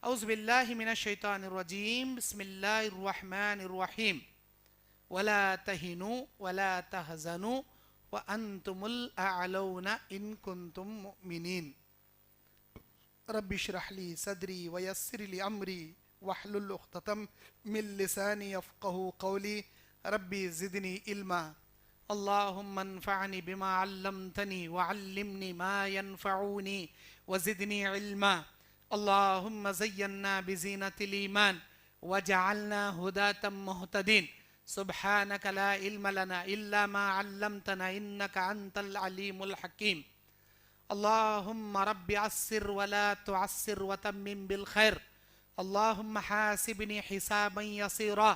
औज़ु बिल्लाहि मिनश शैतानिर रजीम बिस्मिल्लाहिर रहमानिर रहीम वला तहिनु वला तहज़नु व अंतुमुल अअलौना इन कुंतुम मुमिनीन रब्बि इश्रह ली सदरी व यस्सिर ली अमरी वहलुल उक़दतम मिन लिसानी यफ़क़हू क़ौली रब्बि ज़िदनी इल्मा अल्लाहुम्मा अन्फ़अनी बिमा अल्लमतनी व अल्लिमनी मा यनफ़अूनी व ज़िदनी इल्मा अल्लाहुम्मा ज़य्यन्ना बिज़ीनतिल ईमान वजअलना हुदातम मुहतदीन सुब्हानक ला इल्म लना इल्ला मा अल्लमतना इन्नका अंतल अलीमुल हकीम अल्लाहुम्मा रब्बि अस्सिर वला तुअस्सिर वतम्मिम बिल खैर अल्लाहुम्मा हासिबनी हिसाबन यसीरा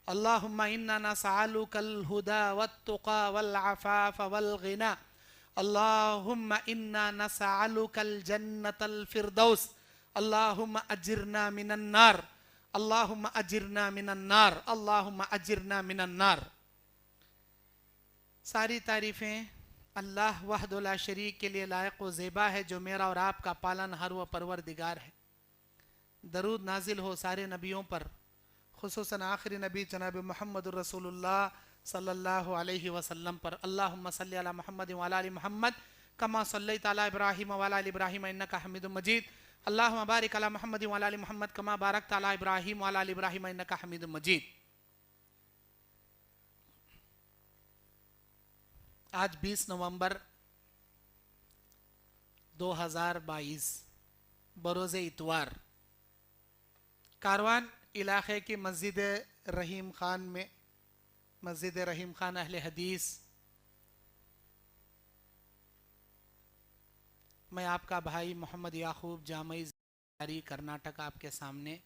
अल्लाहुम्मा इन्ना नसअलुकल हुदा वत्तुका वल अफ़ाफ़ वल गिना अल्लाहुम्मा इन्ना नसअलुकल जन्नतल फ़िरदौस अल्लाहुम्मा अजिरना मिनन नार अल्लाहुम्मा अजिरना मिनन नार अल्लाहुम्मा अजिरना मिनन नार। सारी तारीफ़ें अल्लाह वहदु ला शरीक के लिए लायक व ज़ेबा है जो मेरा और आपका पालनहार व परवरदिगार है। दरूद नाजिल हो सारे नबियों पर, खुसूसन आखिरी नबी जनाब मोहम्मद रसूलुल्लाह सल्लल्लाहु अलैहि वसल्लम पर। अल्लाहुम्मा सल्ली अला मुहम्मद व अला आलि मुहम्मद कमा सल्लैता अला इब्राहीम व अला आलि इब्राहीम इन्नका हमीदुम मजीद। अल्लाहुम्मा बारिक अला मुहम्मद व अला आलि मुहम्मद कमा बारकता अला इब्राहीम व अला आलि इब्राहीम इन्नका हमीदुम मजीद। आज 20 नवंबर 2022 बरोज़े इतवार कारवान इलाके की मस्जिद रहीम खान में, मस्जिद रहीम खान अहले हदीस, मैं आपका भाई मोहम्मद याकूब जामई जारी कर्नाटक आपके सामने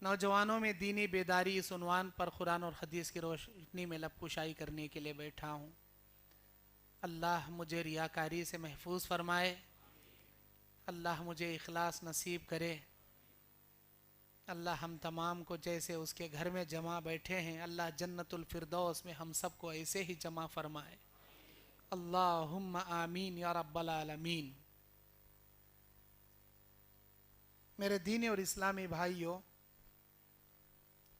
नौजवानों में दीनी बेदारी इस उन्वान पर कुरान और हदीस की रोशनी में लबकुशाई करने के लिए बैठा हूँ। अल्लाह मुझे रियाकारी से महफूज फरमाए, अल्लाह मुझे इखलास नसीब करे, अल्लाह हम तमाम को जैसे उसके घर में जमा बैठे हैं अल्लाह जन्नतुल फिरदौस में हम सबको ऐसे ही जमा फरमाए। अल्लाहुम्मा आमीन या रब्बल आलमीन। मेरे दीनी और इस्लामी भाइयों,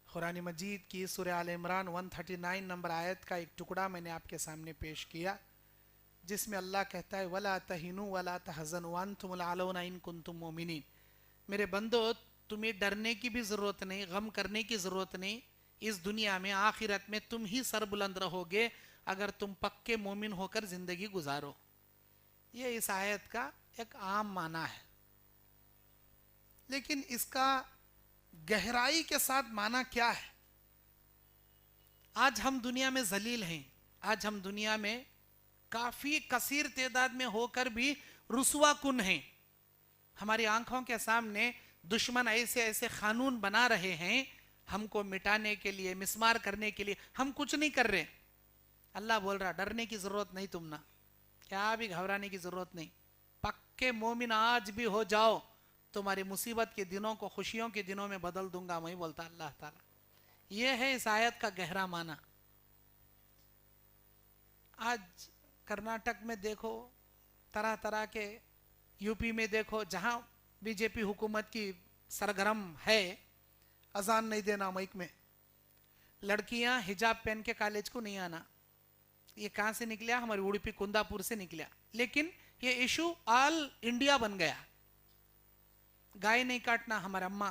कुरान मजीद की सूरह आल इमरान 139 नंबर आयत का एक टुकड़ा मैंने आपके सामने पेश किया, जिसमें अल्लाह कहता है वला तहिनु वला तहज़नु व अंतुमुल अअलौना इन कुंतुम मुमिनीन। मेरे बंदो, तुम्हें डरने की भी ज़रूरत नहीं, गम करने की ज़रूरत नहीं। इस दुनिया में आखिरत में तुम ही सरबुलंद रहोगे अगर तुम पक्के मोमिन होकर ज़िंदगी गुजारो। ये इस आयत का एक आम माना है, लेकिन इसका गहराई के साथ माना क्या है? आज हम दुनिया में जलील हैं, आज हम दुनिया में काफ़ी कसीर तादाद में होकर भी रुसवा कुन हैं। हमारी आंखों के सामने दुश्मन ऐसे ऐसे कानून बना रहे हैं हमको मिटाने के लिए, मिसमार करने के लिए। हम कुछ नहीं कर रहे। अल्लाह बोल रहा डरने की जरूरत नहीं, तुम ना क्या भी घबराने की जरूरत नहीं। पक्के मोमिन आज भी हो जाओ, तुम्हारी मुसीबत के दिनों को खुशियों के दिनों में बदल दूंगा, मैं बोलता अल्लाह ताला। यह है इस आयत का गहरा माना। आज कर्नाटक में देखो, तरह तरह के, यूपी में देखो, जहां बीजेपी हुकूमत की सरगर्म है, अजान नहीं देना माइक में, लड़कियां हिजाब पहन के कॉलेज को नहीं आना। ये कहां से निकला? हमारी उड़पी कुंदापुर से निकला। लेकिन ये इशू ऑल इंडिया बन गया। गाय नहीं काटना हमारे अम्मा,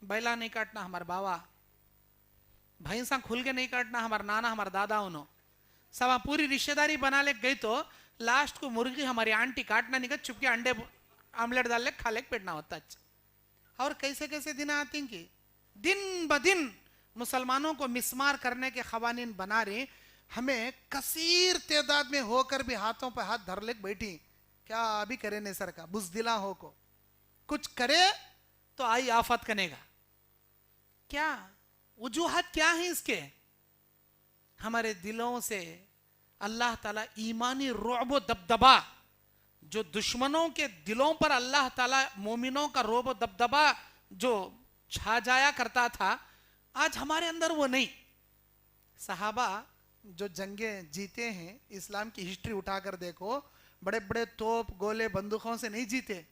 बैला नहीं काटना हमारे बाबा, भैंसा खुल के नहीं काटना हमारे नाना, हमारे दादा। उन्हों सब पूरी रिश्तेदारी बना ले गई तो लास्ट को मुर्गी हमारी आंटी काटना नहीं, चुपके अंडे आमलेट डाल ले खा ले पेटना होता। अच्छा, और कैसे कैसे दिन आते हैं कि दिन ब दिन मुसलमानों को मिसमार करने के खवानीन बना रहे। हमें कसीर तादाद में होकर भी हाथों पर हाथ धर ले बैठी। क्या अभी करे नहीं सर का बुजदिला हो को कुछ करे तो आई आफत करेगा। क्या वजूहत क्या है इसके? हमारे दिलों से अल्लाह ताला ईमानी रुअब दबदबा, जो दुश्मनों के दिलों पर अल्लाह ताला मोमिनों का रोब दबदबा जो छा जाया करता था, आज हमारे अंदर वो नहीं। सहाबा जो जंगें जीते हैं, इस्लाम की हिस्ट्री उठाकर देखो, बड़े बड़े तोप गोले बंदूकों से नहीं जीते।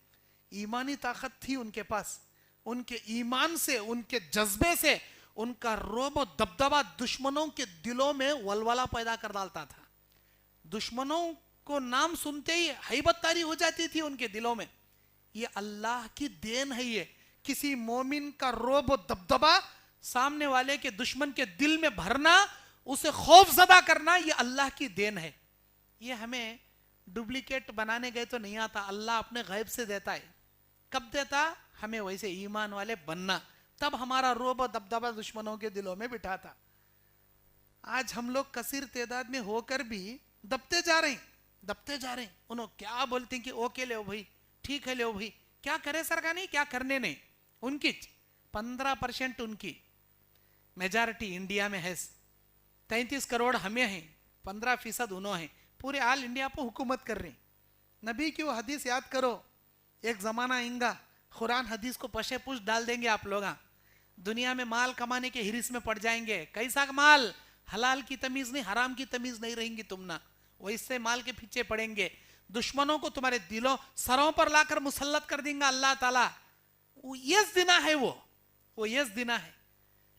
ایمانی طاقت تھی ان کے پاس. ان کے ایمان سے, ان کے جذبے سے ان کا رعب و دبدبا دشمنوں کے دلوں میں ولولہ پیدا کر ڈالتا تھا. دشمنوں کو نام سنتے ہی ہیبت طاری ہو جاتی تھی ان کے دلوں میں. یہ اللہ کی دین ہے. یہ کسی مومن کا رعب و دبدبا سامنے والے کے دشمن کے دل میں بھرنا, اسے خوف زدہ کرنا, یہ اللہ کی دین ہے. یہ ہمیں ڈپلیکیٹ بنانے گئے تو نہیں آتا, اللہ اپنے غیب سے دیتا ہے. کب دیتا؟ ہمیں ویسے ایمان والے بننا, تب ہمارا رعب و دبدبا دشمنوں کے دلوں میں بٹھاتا. آج ہم لوگ کثیر تعداد میں ہو کر بھی دبتے جا رہے ہیں. انہوں کیا بولتے ہیں کہ اوکے لے بھائی, ٹھیک ہے لے بھائی, کیا کرے سرکاری, کیا کرنے نہیں. ان کی 15% ان کی میجارٹی انڈیا میں ہے. 33 کروڑ ہمیں ہیں, 15% انہوں ہیں. پورے آل انڈیا پر حکومت کر رہے ہیں. نبی کی وہ حدیث یاد کرو, ایک زمانہ آئیں گا قرآن حدیث کو پشے پوش ڈال دیں گے آپ لوگ. دنیا میں مال کمانے کے ہرس میں پڑ جائیں گے. کیسا مال؟ حلال کی تمیز نہیں, حرام کی تمیز نہیں رہیں گی تم نہ, وہ اس سے مال کے پیچھے پڑیں گے. دشمنوں کو تمہارے دلوں سروں پر لا کر مسلط کر دیں گا اللہ تعالیٰ. وہ یس دینا ہے, وہ یس دینا ہے.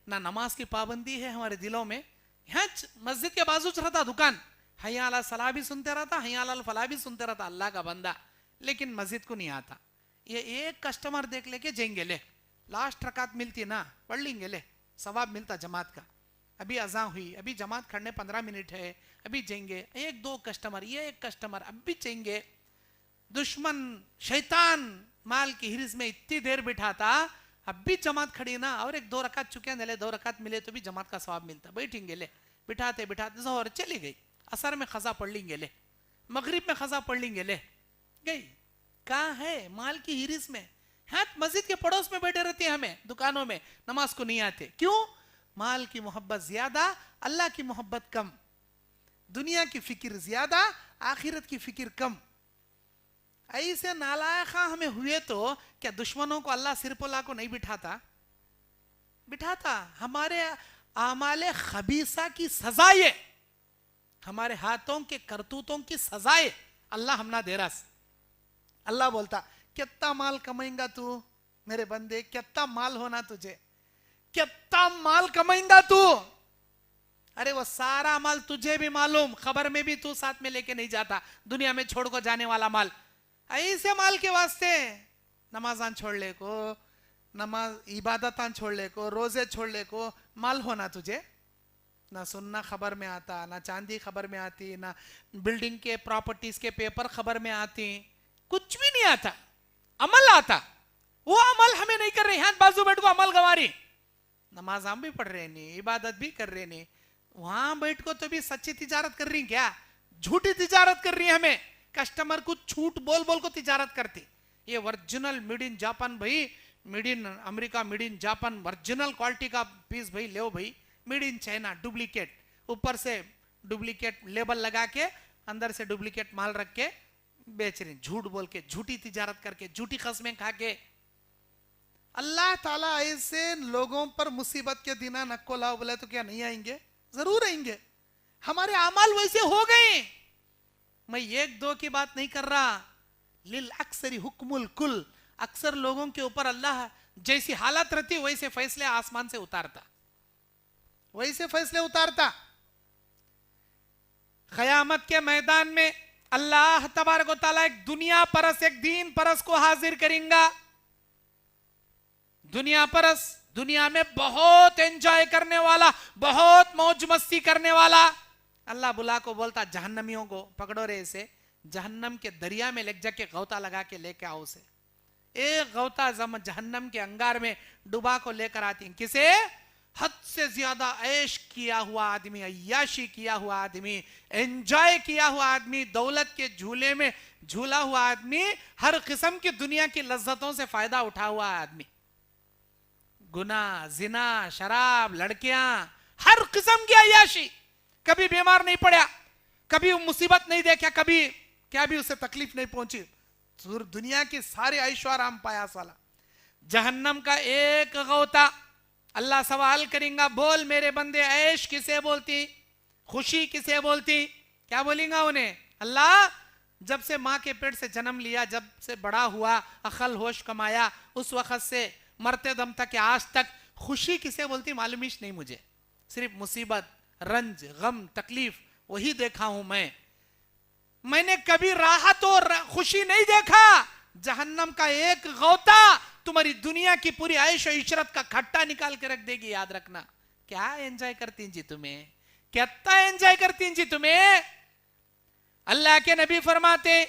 نہ نماز کی پابندی ہے ہمارے دلوں میں. یہاں مسجد کے بازو چ رہتا دکان, حی علی الصلاۃ بھی سنتے رہتا, حی علی الفلاح بھی سنتے رہتا, اللہ کا بندہ, لیکن مسجد کو نہیں آتا. یہ ایک کسٹمر دیکھ لے کے جائیں گے, لے لاسٹ رکعت ملتی نا, پڑھ لیں گے, لے ثواب ملتا جماعت کا. ابھی اذان ہوئی, ابھی جماعت کھڑنے 15 منٹ ہے, ابھی جائیں گے. ایک دو کسٹمر, یہ ایک کسٹمر, اب بھی جائیں گے. دشمن شیطان مال کی ہرس میں اتنی دیر بٹھاتا, اب بھی جماعت کھڑی نا, اور ایک 2 رکعت چکے ہیں, 2 رکعت ملے تو بھی جماعت کا ثواب ملتا. بیٹھیں گے, لے بٹھاتے بٹھاتے ظہر چلی گئی, عصر میں قضا پڑھ لیں گے, لے مغرب میں قضا پڑھ لیں گے, لے گئی. کہاں ہے؟ مال کی ہرس میں. ہاں, مسجد کے پڑوس میں بیٹھے رہتے ہیں, ہمیں دکانوں میں, نماز کو نہیں آتے. کیوں؟ مال کی محبت زیادہ, اللہ کی محبت کم. دنیا کی فکر زیادہ, آخرت کی فکر کم. ایسے نالائقہ ہمیں ہوئے تو کیا دشمنوں کو اللہ سر پلا کو نہیں بٹھاتا. ہمارے اعمال خبیثہ کی سزا یہ, ہمارے ہاتھوں کے کرتوتوں کی سزا یہ اللہ ہم نہ دے رہا. اللہ بولتا, کتنا مال کمائیں گا تو میرے بندے, کتنا مال ہونا تجھے, کتنا مال کمائیں گا تو. ارے وہ سارا مال تجھے بھی معلوم, خبر میں بھی تو ساتھ میں لے کے نہیں جاتا, دنیا میں چھوڑ کو جانے والا مال. ایسے مال کے واسطے نمازاں چھوڑ لے کو, نماز عبادتاں چھوڑ لے کو, روزے چھوڑ لے کو, مال ہونا تجھے. نہ سننا خبر میں آتا, نہ چاندی خبر میں آتی, نہ بلڈنگ کے پراپرٹیز کے پیپر خبر میں آتی, کچھ بھی نہیں آتا. عمل آتا, وہ عمل ہمیں نہیں کر رہے. ہاتھ بازو بیٹھ کو عمل گواری, نماز ہم بھی پڑھ رہے نہیں, عبادت بھی کر رہے نہیں. وہاں بیٹھ کو تو بھی سچی تجارت کر رہی, کیا جھوٹی تجارت کر رہی ہے. ہمیں کسٹمر کو جھوٹ بول بول کو تجارت کرتی. یہ ورجنل میڈ ان جاپان بھائی, made in America, made in Japan, original quality کا پیس بھائی لیو بھائی. میڈ ان چائنا ڈپلیکیٹ, اوپر سے ڈپلیکیٹ لیبل لگا کے اندر سے ڈپلیکیٹ مال رکھ کے بیچ رہے, جھوٹ بول کے, جھوٹی تجارت کر کے, جھوٹی قسمیں کھا کے. اللہ تعالیٰ ایسے لوگوں پر مصیبت کے دن نکو لاؤ بولے تو کیا نہیں آئیں گے؟ ضرور آئیں گے. ہمارے اعمال ویسے ہو گئے. میں 1-2 کی بات نہیں کر رہا, للأکثر حکم الکل. اکثر لوگوں کے اوپر اللہ جیسی حالت رہتی ویسے فیصلے آسمان سے اتارتا, ویسے فیصلے اتارتا. قیامت کے میدان میں اللہ تبارک و تعالیٰ ایک دنیا پرس, ایک دین پرس کو حاضر کریں گا. دنیا پرس, دنیا میں بہت انجوائے کرنے والا, بہت موج مستی کرنے والا. اللہ بلا کو بولتا جہنمیوں کو پکڑو رہے سے, جہنم کے دریا میں لے جا کے غوطہ لگا کے لے کے آؤ سے. ایک غوطہ جہنم کے انگار میں ڈبا کو لے کر آتی ہیں. کسے؟ حد سے زیادہ عیش کیا ہوا آدمی, عیاشی کیا ہوا آدمی, انجوائے کیا ہوا آدمی, دولت کے جھولے میں جھولا ہوا آدمی, ہر قسم کی دنیا کی لذتوں سے فائدہ اٹھا ہوا آدمی. گناہ, زنا, شراب, لڑکیاں, ہر قسم کی عیاشی. کبھی بیمار نہیں پڑیا, کبھی مصیبت نہیں دیکھا, کبھی کیا بھی اسے تکلیف نہیں پہنچی. دنیا کی سارے عیش و آرام پایا سالا. جہنم کا ایک غوطہ, اللہ سوال کریں گا, بول میرے بندے عیش کسے بولتی, خوشی کسے بولتی؟ کیا بولیں گا انہیں؟ اللہ جب سے ماں کے پیٹ سے جنم لیا، جب سے بڑا ہوا، عقل ہوش کمایا، اس وقت سے مرتے دم تک آج تک خوشی کسے بولتی معلومیش نہیں مجھے. صرف مصیبت، رنج، غم، تکلیف وہی دیکھا ہوں میں نے کبھی راحت اور خوشی نہیں دیکھا. جہنم کا ایک غوطہ تمہاری دنیا کی پوری عیش و عشرت کا کھٹا نکال کے رکھ دے گی. یاد رکھنا. کیا انجوائے کرتی ہیں جی تمہیں؟ کتنا انجوائے کرتی ہیں جی تمہیں؟ اللہ کے نبی فرماتے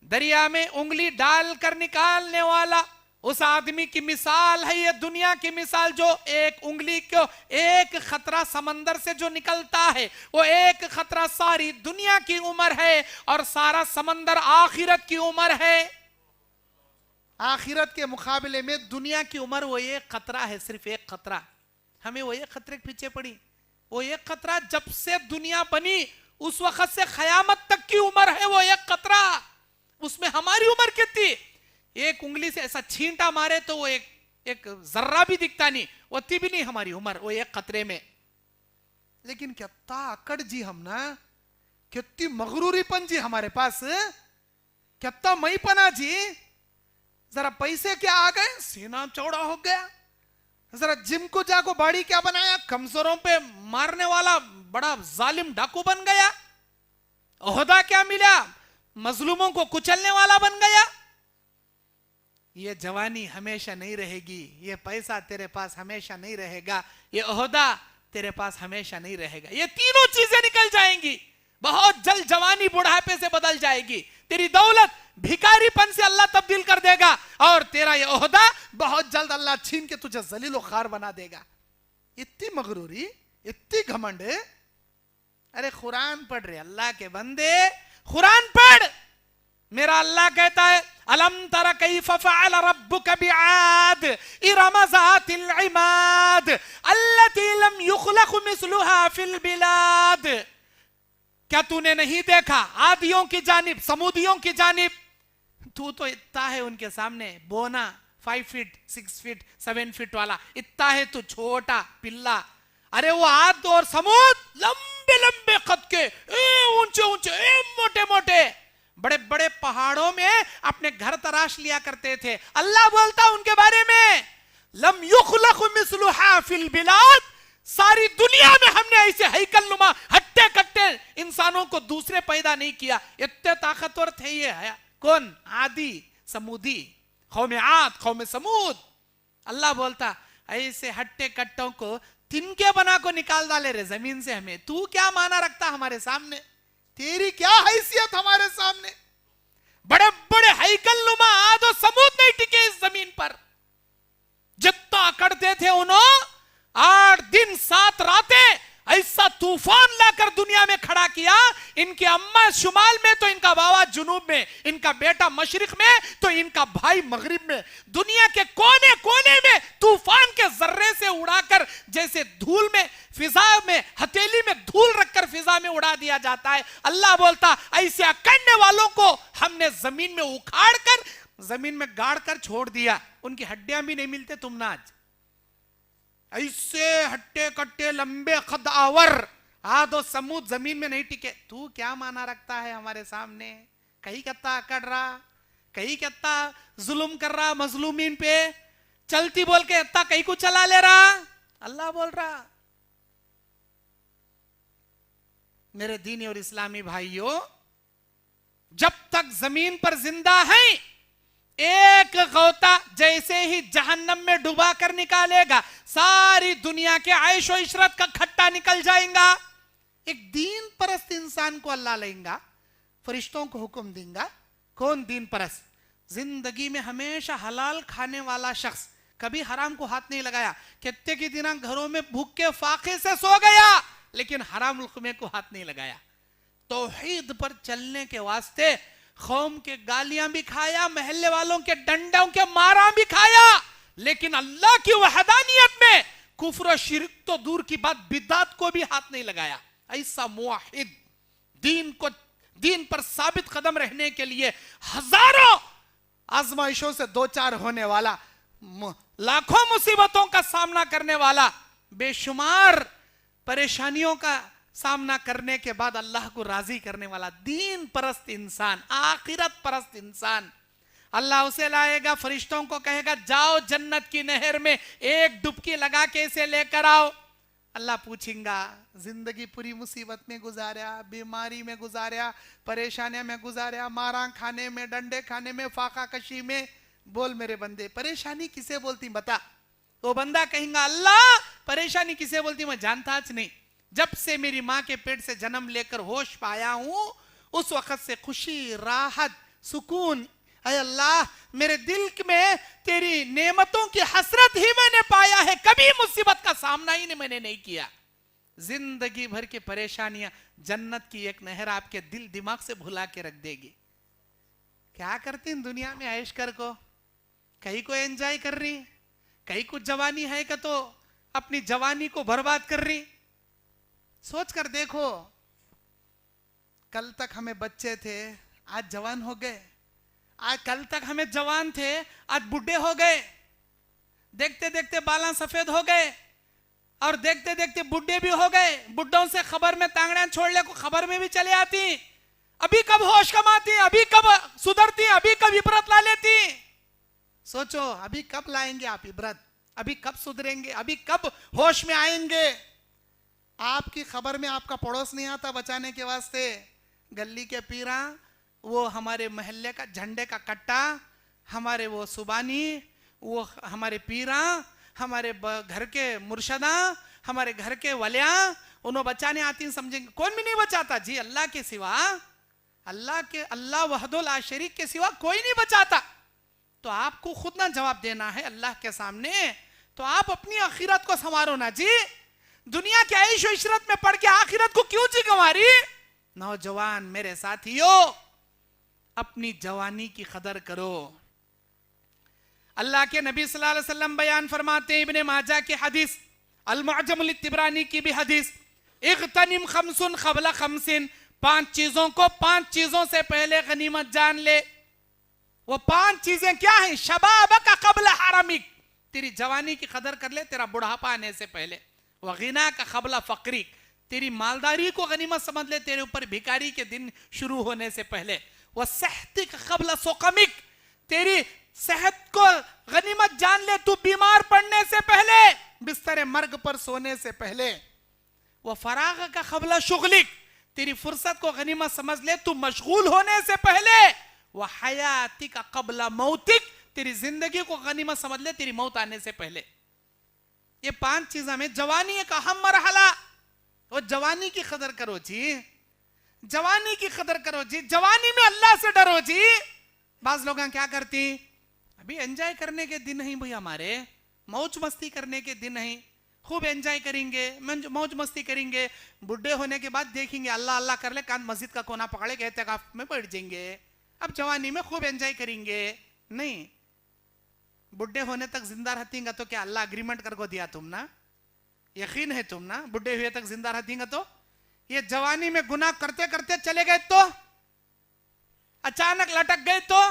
دریا میں انگلی ڈال کر نکالنے والا اس آدمی کی مثال ہے یہ دنیا کی مثال، جو ایک انگلی کو ایک خطرہ سمندر سے جو نکلتا ہے وہ ایک خطرہ ساری دنیا کی عمر ہے، اور سارا سمندر آخرت کی عمر ہے. آخرت کے مقابلے میں دنیا کی عمر وہ ایک خطرہ ہے، صرف ایک خطرہ. ہمیں وہ ایک خطرے کے پیچھے پڑی. وہ ایک خطرہ جب سے دنیا بنی اس وقت سے قیامت تک کی عمر ہے وہ ایک خطرہ. اس میں ہماری عمر کتنی؟ ایک انگلی سے ایسا چھینٹا مارے تو وہ ایک ذرہ بھی دکھتا نہیں، وہ تی بھی نہیں ہماری عمر وہ ایک خطرے میں. لیکن کتنا اکڑ جی ہم نا، کتنی مغروری پن جی ہمارے پاس، کتنا مئی پنا جی. ذرا پیسے کیا آ گئے، سینہ چوڑا ہو گیا. ذرا جم کو جا کو باڑی کیا بنایا، کمزوروں پہ مارنے والا بڑا ظالم ڈاکو بن گیا. عہدہ کیا ملا، مظلوموں کو کچلنے والا بن گیا. یہ جوانی ہمیشہ نہیں رہے گی، یہ پیسہ تیرے پاس ہمیشہ نہیں رہے گا، یہ عہدہ تیرے پاس ہمیشہ نہیں رہے گا. یہ تینوں چیزیں نکل جائیں گی. بہت جلد جوانی بڑھاپے سے بدل جائے گی. تیری دولت بھکاری پن سے اللہ تبدیل کر دے گا، اور تیرا یہ عہدہ بہت جلد اللہ چھین کے تجھے ذلیل و خوار بنا دے گا. اتنی مغروری، اتنی گھمنڈ. ارے قرآن پڑھ رہے اللہ کے بندے، قرآن پڑھ. میرا اللہ کہتا ہے الم تر کیف فعل ربک بعاد ارم ذات العماد التی لم یخلق مثلها فی البلاد. کیا تو نے نہیں دیکھا عادیوں کی جانب، سمودیوں کی جانب؟ تو اتنا ہے ان کے سامنے بونا 5 فٹ 6 فٹ 7 فٹ والا، اتنا ہے تو چھوٹا پلا. ارے وہ عاد اور سمود لمبے لمبے قد کے، اونچے اونچے، موٹے موٹے، بڑے بڑے پہاڑوں میں اپنے گھر تراش لیا کرتے تھے. اللہ بولتا ان کے بارے میں لم یخلق مثلها فی البلاد، ساری دنیا میں ہم نے ایسے ہیکل نما ہٹے کٹے انسانوں کو دوسرے پیدا نہیں کیا. اتنے طاقتور تھے یہ. کون؟ عادی، سمودی، قوم عاد، قوم سمود. اللہ بولتا ایسے ہٹے کٹوں کو تنکے بنا کو نکال ڈالے رے زمین سے. ہمیں تو کیا معنی رکھتا ہمارے سامنے؟ تیری کیا حیثیت ہمارے سامنے؟ بڑے بڑے ہیکل نما عاد و سمود نہیں ٹکے اس زمین پر. جتنا اکڑتے تھے انہوں 8 دن 7 راتیں ایسا طوفان لا کر دنیا میں کھڑا کیا. ان کے اماں شمال میں تو ان کا بابا جنوب میں، ان کا بیٹا مشرق میں تو ان کا بھائی مغرب میں. دنیا کے کونے کونے میں طوفان کے ذرے سے اڑا کر، جیسے دھول میں فضا میں ہتھیلی میں دھول رکھ کر فضا میں اڑا دیا جاتا ہے. اللہ بولتا ایسے اکڑنے والوں کو ہم نے زمین میں اکھاڑ کر، زمین میں گاڑ کر چھوڑ دیا. ان کی ہڈیاں بھی نہیں ملتے تم نا آج. ایسے ہٹے کٹے لمبے قد آور عاد و سمود زمین میں نہیں ٹکے. تو کیا معنی رکھتا ہے ہمارے سامنے؟ کہیں کہتا اکڑ رہا، کہیں کہتا ظلم کر رہا مظلومین پہ، چلتی بول کے اتنا کہیں کو چلا لے رہا. اللہ بول رہا میرے دینی اور اسلامی بھائیوں، جب تک زمین پر زندہ ہیں ایک غوطہ جیسے ہی جہنم میں ڈوبا کر نکالے گا ساری دنیا کے عیش و عشرت کا کھٹا نکل جائیں گا. ایک دین پرست انسان کو اللہ لیں گا، فرشتوں کو حکم دیں گا. کون دین پرست؟ زندگی میں ہمیشہ حلال کھانے والا شخص، کبھی حرام کو ہاتھ نہیں لگایا. کتنے کی دنوں گھروں میں بھوک کے فاقے سے سو گیا لیکن حرام لقمے کو ہاتھ نہیں لگایا. توحید پر چلنے کے واسطے قوم کے گالیاں بھی کھایا، محلے والوں کے ڈنڈوں کے ماراں بھی کھایا، لیکن اللہ کی وحدانیت میں کفر و شرک تو دور کی بات بدعت کو بھی ہاتھ نہیں لگایا. ایسا موحد دین پر ثابت قدم رہنے کے لیے ہزاروں آزمائشوں سے دوچار ہونے والا، لاکھوں مصیبتوں کا سامنا کرنے والا، بے شمار پریشانیوں کا सामना करने के बाद अल्लाह को राजी करने वाला दीन परस्त इंसान, आखिरत परस्त इंसान, अल्लाह उसे लाएगा, फरिश्तों को कहेगा जाओ जन्नत की नहर में एक डुबकी लगा के इसे लेकर आओ। अल्लाह पूछेगा जिंदगी पूरी मुसीबत में गुजारा, बीमारी में गुजारा, परेशानियां में गुजारा, मारा खाने में, डंडे खाने में, फाका कशी में, बोल मेरे बंदे परेशानी किसे बोलती बता। तो बंदा कहेगा अल्लाह परेशानी किसे बोलती मैं जानता आज नहीं, जब से मेरी माँ के पेट से जन्म लेकर होश पाया हूं उस वक्त से खुशी, राहत, सुकून, अय अल्लाह मेरे दिल में तेरी नेमतों की हसरत ही मैंने पाया है, कभी मुसीबत का सामना ही मैंने नहीं किया। जिंदगी भर की परेशानियां जन्नत की एक नहर आपके दिल दिमाग से भुला के रख देगी। क्या करती हैं दुनिया में ऐश कर को, कहीं को एंजॉय कर रही, कहीं कुछ जवानी है का तो अपनी जवानी को बर्बाद कर रही। सोच कर देखो, कल तक हमें बच्चे थे आज जवान हो गए, आज कल तक हमें जवान थे आज बुढ़े हो गए, देखते देखते बाला सफेद हो गए और देखते देखते बुढ़े भी हो गए। बुढ़ों से खबर में तांगड़ियां छोड़ ले को खबर में भी चले आती, अभी कब होश कमाती, अभी कब सुधरती, अभी कब इबरत ला लेती। सोचो अभी कब लाएंगे आप इबरत, अभी कब सुधरेंगे, अभी कब होश में आएंगे। आपकी खबर में आपका पड़ोस नहीं आता बचाने के वास्ते, गली के पीरा, वो हमारे महल्ले का झंडे का कट्टा, हमारे वो सुबानी, वो हमारे पीरा, हमारे घर के मुर्शदा, हमारे घर के वलिया, उन्होंने बचाने आती समझेंगे कौन भी नहीं बचाता जी, अल्लाह के सिवा, अल्लाह वहदो ला शरीक के सिवा कोई नहीं बचाता। तो आपको खुद ना जवाब देना है अल्लाह के सामने, तो आप अपनी आखिरत को संवारो ना जी। दुनिया के ऐश इशरत में पड़ के आखिरत को क्यों जी गंवारी। नौजवान मेरे साथियों, अपनी जवानी की कदर करो। अल्लाह के नबी सल्लल्लाहु अलैहि वसल्लम बयान फरमाते हैं, इब्ने माजा की हदीस, अल-मुअज्जमुल तिबरानी की भी हदीस, इग़तनिम खमसुन क़ब्ला खमसिन, 5 चीजों को 5 चीजों से पहले गनीमत जान ले। वो 5 चीजें क्या हैं? शबाबका क़ब्ला हरमिक, तेरी जवानी की कदर कर ले तेरा बुढ़ापा आने से पहले। व गिनाका क़ब्ला फ़क़रिक, तेरी मालदारी को गनीमत समझ ले तेरे ऊपर भिखारी के दिन शुरू होने से पहले। वह सेहतिक क़ब्ला सुक़मिक, तेरी सेहत को गनीमत जान ले तू बीमार पड़ने से पहले, बिस्तर मर्ग पर सोने से पहले। वह फराग का क़ब्ला शुग़लिक, तेरी फुर्सत को गनीमत समझ ले तू मशगूल होने से पहले। वह हयाती का क़ब्ला मौतिक, तेरी जिंदगी को गनीमत समझ ले तेरी मौत आने से पहले। ये 5 चीज़ों में जवानी एक अहम मरहला, और जवानी की कदर करो जी, जवानी की कदर करो जी, जवानी में अल्लाह से डरो जी। बाज लोग क्या करती, अभी एंजॉय करने के दिन नहीं भाई, हमारे मौज मस्ती करने के दिन नहीं, खूब एंजॉय करेंगे, मौज मस्ती करेंगे, बुढ़े होने के बाद देखेंगे अल्लाह अल्लाह कर ले, कान मस्जिद का कोना पकड़े के एतकाफ में बैठ जाएंगे। अब जवानी में खूब एंजॉय करेंगे नहीं, बुढ़े होने तक जिंदा रहतींगा तो क्या अल्लाह अग्रीमेंट करको दिया तुम ना, यकीन है तुम ना बुढ़े हुए तक जिंदा रहतींगा तो। ये जवानी में गुनाह करते करते चले गए तो, अचानक लटक गए तो,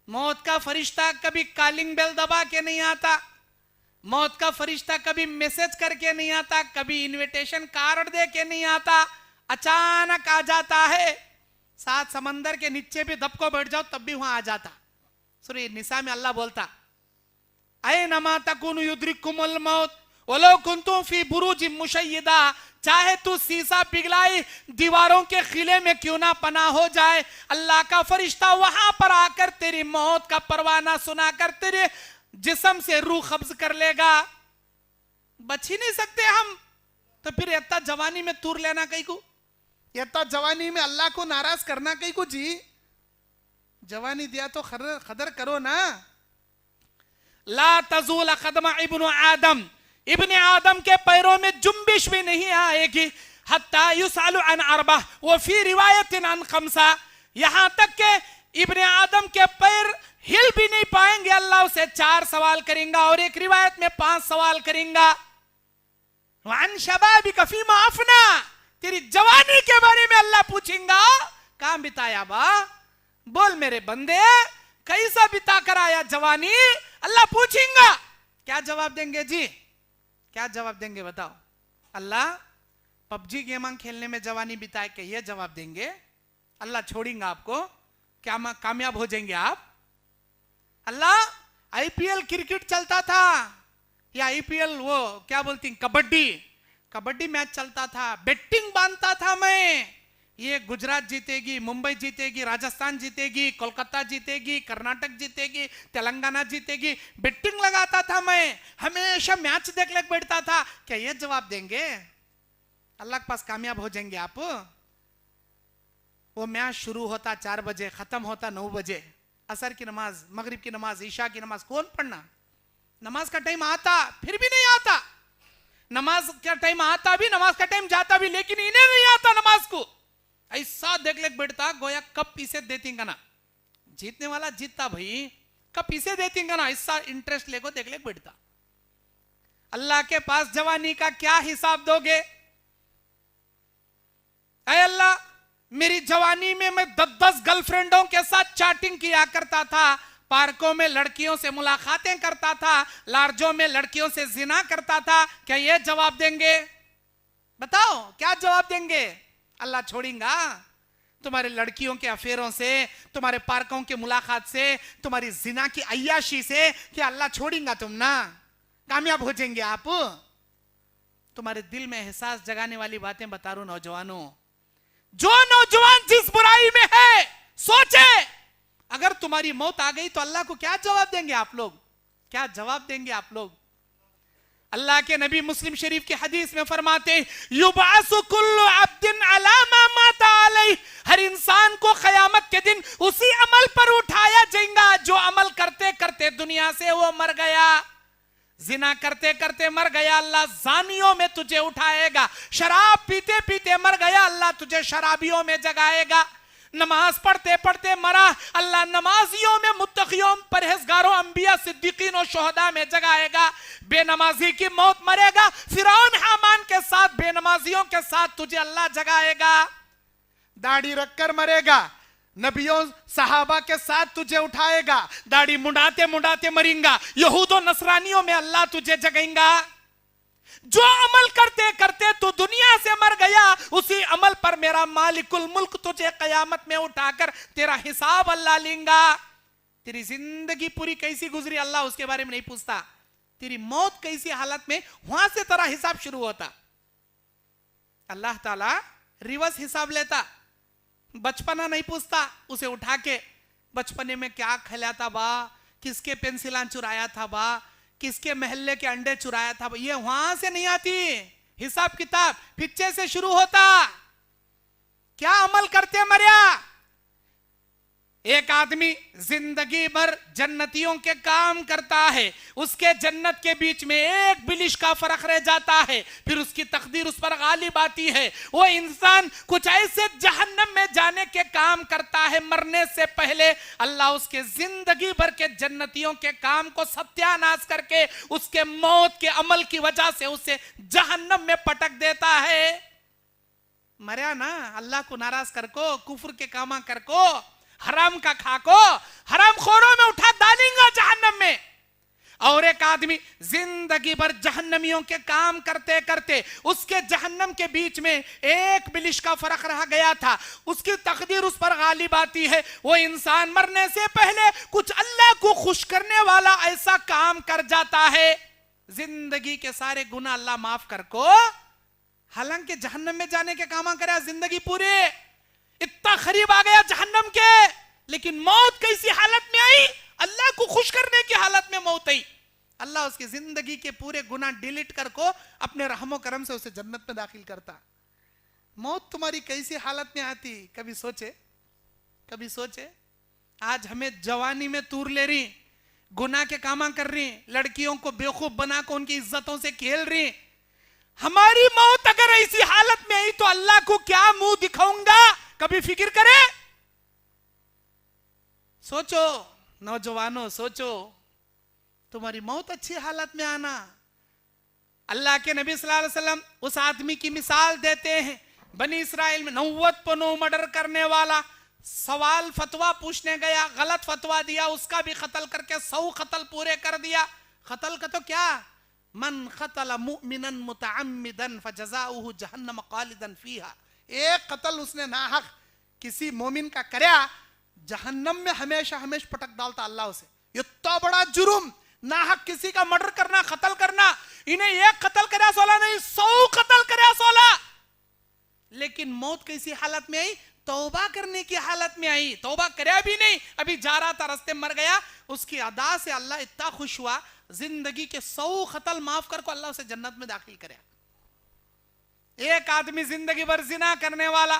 मौत का फरिश्ता कभी कॉलिंग बेल दबा के नहीं आता, मौत का फरिश्ता कभी मैसेज करके नहीं आता, कभी इनविटेशन कार्ड दे के नहीं आता, अचानक आ जाता है। 7 समंदर के नीचे भी दबको बैठ जाओ तब भी वहां आ जाता। सूरह निसा में अल्लाह बोलता, ऐनमा तकुनु युद्रिकुमुल मौत वलो कुंतुम फी बुरूज मुशय्यदा, चाहे तू शीशा पिघलाई दीवारों के खिले में क्यों ना पनाह हो जाए, अल्लाह का फरिश्ता वहां पर आकर तेरी मौत का परवाना सुनाकर तेरे जिस्म से रूह कब्ज कर लेगा। बच ही नहीं सकते हम, तो फिर इतना जवानी में तूर लेना कहीं को, इतना जवानी में अल्लाह को नाराज करना कहीं को जी। जवानी दिया तो कदर करो ना। ला तज़ूल क़दम इब्न आदम, इब्न आदम के पैरों में जुम्बिश भी नहीं आएगी, हत्ता युसअलु अन अर्बा व फी रिवायतिन अन खमसा, यहां तक के इब्न आदम के पैर हिल भी नहीं पाएंगे, अल्लाह उसे 4 सवाल करेगा और एक रिवायत में 5 सवाल करेगा। वन शबाबिका फीमा अफना, तेरी जवानी के बारे में अल्लाह पूछेगा कहां बिताया बा, बोल मेरे बंदे कैसा बिता कर आया जवानी, अल्लाह पूछेगा। क्या जवाब देंगे जी, क्या जवाब देंगे बताओ। اللہ پبجی گیم کھیلنے میں جوانی بتائے کہ یہ جواب دیں گے اللہ چھوڑیں گا آپ کو؟ کیا کامیاب ہو جائیں گے آپ؟ اللہ آئی پی ایل کرکٹ چلتا تھا یا آئی پی ایل وہ کیا بولتی ہیں کبڈی میچ چلتا تھا, بیٹنگ باندھتا تھا میں, یہ گجرات جیتے گی, ممبئی جیتے گی, راجستھان جیتے گی, کولکتہ جیتے گی, کرناٹک جیتے گی, تلنگانہ جیتے گی, بیٹنگ لگاتا تھا میں, ہمیشہ میچ دیکھ لے بیٹھتا تھا. کیا یہ جواب دیں گے اللہ کے پاس کامیاب ہو جائیں گے آپ؟ وہ میچ شروع ہوتا 4 بجے, ختم ہوتا 9 بجے, عصر کی نماز, مغرب کی نماز, عشاء کی نماز کون پڑھنا؟ نماز کا ٹائم آتا پھر بھی نہیں آتا, نماز کا ٹائم آتا بھی, نماز کا ٹائم جاتا بھی, لیکن انہیں نہیں آتا نماز کو. ایسا دیکھ لے بیٹھتا گویا کب پیسے دیتی گا نا, جیتنے والا جیتتا بھائی, کب پیسے دیتی گا نا, ایسا انٹرسٹ لے کو دیکھ لے بیٹھتا. اللہ کے پاس جوانی کا کیا حساب دو گے؟ اے اللہ میری جوانی میں 10 گرل فرینڈوں کے ساتھ چیٹنگ کیا کرتا تھا, پارکوں میں لڑکیوں سے ملاقاتیں کرتا تھا, لارجوں میں لڑکیوں سے زنا کرتا تھا, کیا یہ جواب دیں گے؟ بتاؤ کیا جواب دیں گے؟ اللہ چھوڑیں گا تمہارے لڑکیوں کے افیروں سے, تمہارے پارکوں کے ملاقات سے, تمہاری زنا کی عیاشی سے, کیا اللہ چھوڑیں گا تم نا؟ کامیاب ہو جائیں گے آپ؟ تمہارے دل میں احساس جگانے والی باتیں بتا رہا ہوں نوجوانوں. جو نوجوان جس برائی میں ہے سوچے, اگر تمہاری موت آ گئی تو اللہ کو کیا جواب دیں گے آپ لوگ؟ کیا جواب دیں گے آپ لوگ؟ اللہ کے نبی مسلم شریف کی حدیث میں فرماتے ہیں یبعث کل عبد علی ما مات علیہ, ہر انسان کو قیامت کے دن اسی عمل پر اٹھایا جائے گا جو عمل کرتے کرتے دنیا سے وہ مر گیا. زنا کرتے کرتے مر گیا, اللہ زانیوں میں تجھے اٹھائے گا. شراب پیتے پیتے مر گیا, اللہ تجھے شرابیوں میں جگائے گا. نماز پڑھتے پڑھتے مرا, اللہ نمازیوں میں, متقیوں, پرہیزگاروں, انبیاء, صدیقین و شہداء میں جگائے گا. بے نمازی کی موت مرے گا, فرعون حامان کے ساتھ, بے نمازیوں کے ساتھ تجھے اللہ جگائے گا. داڑھی رکھ کر مرے گا, نبیوں صحابہ کے ساتھ تجھے اٹھائے گا. داڑھی منڈاتے منڈاتے مریں گا, یہود و نصرانیوں میں اللہ تجھے جگائیں گا. جو عمل کرتے کرتے تو دنیا سے مر گیا, اسی عمل پر میرا مالک الملک تجھے قیامت میں اٹھا کر تیرا حساب اللہ لیں گا. تیری زندگی پوری کیسی گزری اللہ اس کے بارے میں نہیں پوچھتا, تیری موت کیسی حالت میں, وہاں سے تیرا حساب شروع ہوتا. اللہ تعالیٰ ریورس حساب لیتا, بچپنا نہیں پوچھتا, اسے اٹھا کے بچپنے میں کیا کھلاتا با, کس کے پینسلان چرایا تھا با, کس کے محلے کے انڈے چرایا تھا با, یہ وہاں سے نہیں آتی حساب کتاب, پیچھے سے شروع ہوتا. کیا عمل کرتے مریا؟ ایک آدمی زندگی بھر جنتیوں کے کام کرتا ہے, اس کے جنت کے بیچ میں ایک بلش کا فرق رہ جاتا ہے, پھر اس کی تقدیر اس پر غالب آتی ہے. وہ انسان کچھ ایسے جہنم میں جانے کے کام کرتا ہے, مرنے سے پہلے اللہ اس کے زندگی بھر کے جنتیوں کے کام کو ستیہ ناش کر کے اس کے موت کے عمل کی وجہ سے اسے جہنم میں پٹک دیتا ہے. مریا نا, اللہ کو ناراض کر کو, کفر کے کاما کر کو, حرام کا کھا کو, حرام خوروں میں اٹھا ڈالیں گا جہنم میں. اور ایک آدمی زندگی بھر جہنمیوں کے کام کرتے کرتے اس کے جہنم کے بیچ میں ایک بلش کا فرق رہ گیا تھا, اس کی تقدیر اس پر غالب آتی ہے. وہ انسان مرنے سے پہلے کچھ اللہ کو خوش کرنے والا ایسا کام کر جاتا ہے, زندگی کے سارے گناہ اللہ معاف کر کو, حالانکہ جہنم میں جانے کے کام کرا زندگی پورے, اتنا قریب آ گیا جہنم کے, لیکن موت کیسی حالت میں آئی؟ اللہ کو خوش کرنے کی حالت میں موت آئی. اللہ اس کی زندگی کے پورے گناہ ڈیلیٹ کر کو اپنے رحم و کرم سے اسے جنت میں داخل کرتا. موت تمہاری کیسی حالت میں آتی, کبھی سوچے؟ کبھی سوچے؟ آج ہمیں جوانی میں تور لے رہی, گناہ کے کام کر رہی, لڑکیوں کو بیوقوف بنا کو ان کی عزتوں سے کھیل رہی. ہماری موت اگر ایسی حالت میں آئی تو اللہ کو کیا منہ دکھاؤں گا, کبھی فکر کرے؟ سوچو نوجوانوں, سوچو, تمہاری موت اچھی حالت میں آنا. اللہ کے نبی صلی اللہ علیہ وسلم اس آدمی کی مثال دیتے ہیں, بنی اسرائیل میں 90 مرڈر کرنے والا, سوال فتویٰ پوچھنے گیا, غلط فتویٰ دیا, اس کا بھی قتل کر کے 100 قتل پورے کر دیا. قتل کا تو کیا, من قتل مؤمنا متعمدا فجزاؤه جہنم خالدا فیہا، ایک قتل اس نے ناحق کسی مومن کا کریا، جہنم میں ہمیشہ ہمیشہ پٹک ڈالتا اللہ اسے. یہ تو بڑا جرم، ناحق کسی کا مرڈر کرنا، قتل کرنا. انہیں ایک قتل کریا سولا نہیں، 100 قتل کریا سولا. لیکن موت کیسی حالت میں آئی؟ توبہ کرنے کی حالت میں آئی. توبہ کریا بھی نہیں، ابھی جا رہا تھا رستے مر گیا. اس کی ادا سے اللہ اتنا خوش ہوا، زندگی کے 100 قتل معاف کر کو اللہ اسے جنت میں داخل کریا. ایک آدمی زندگی بھر زنا کرنے والا،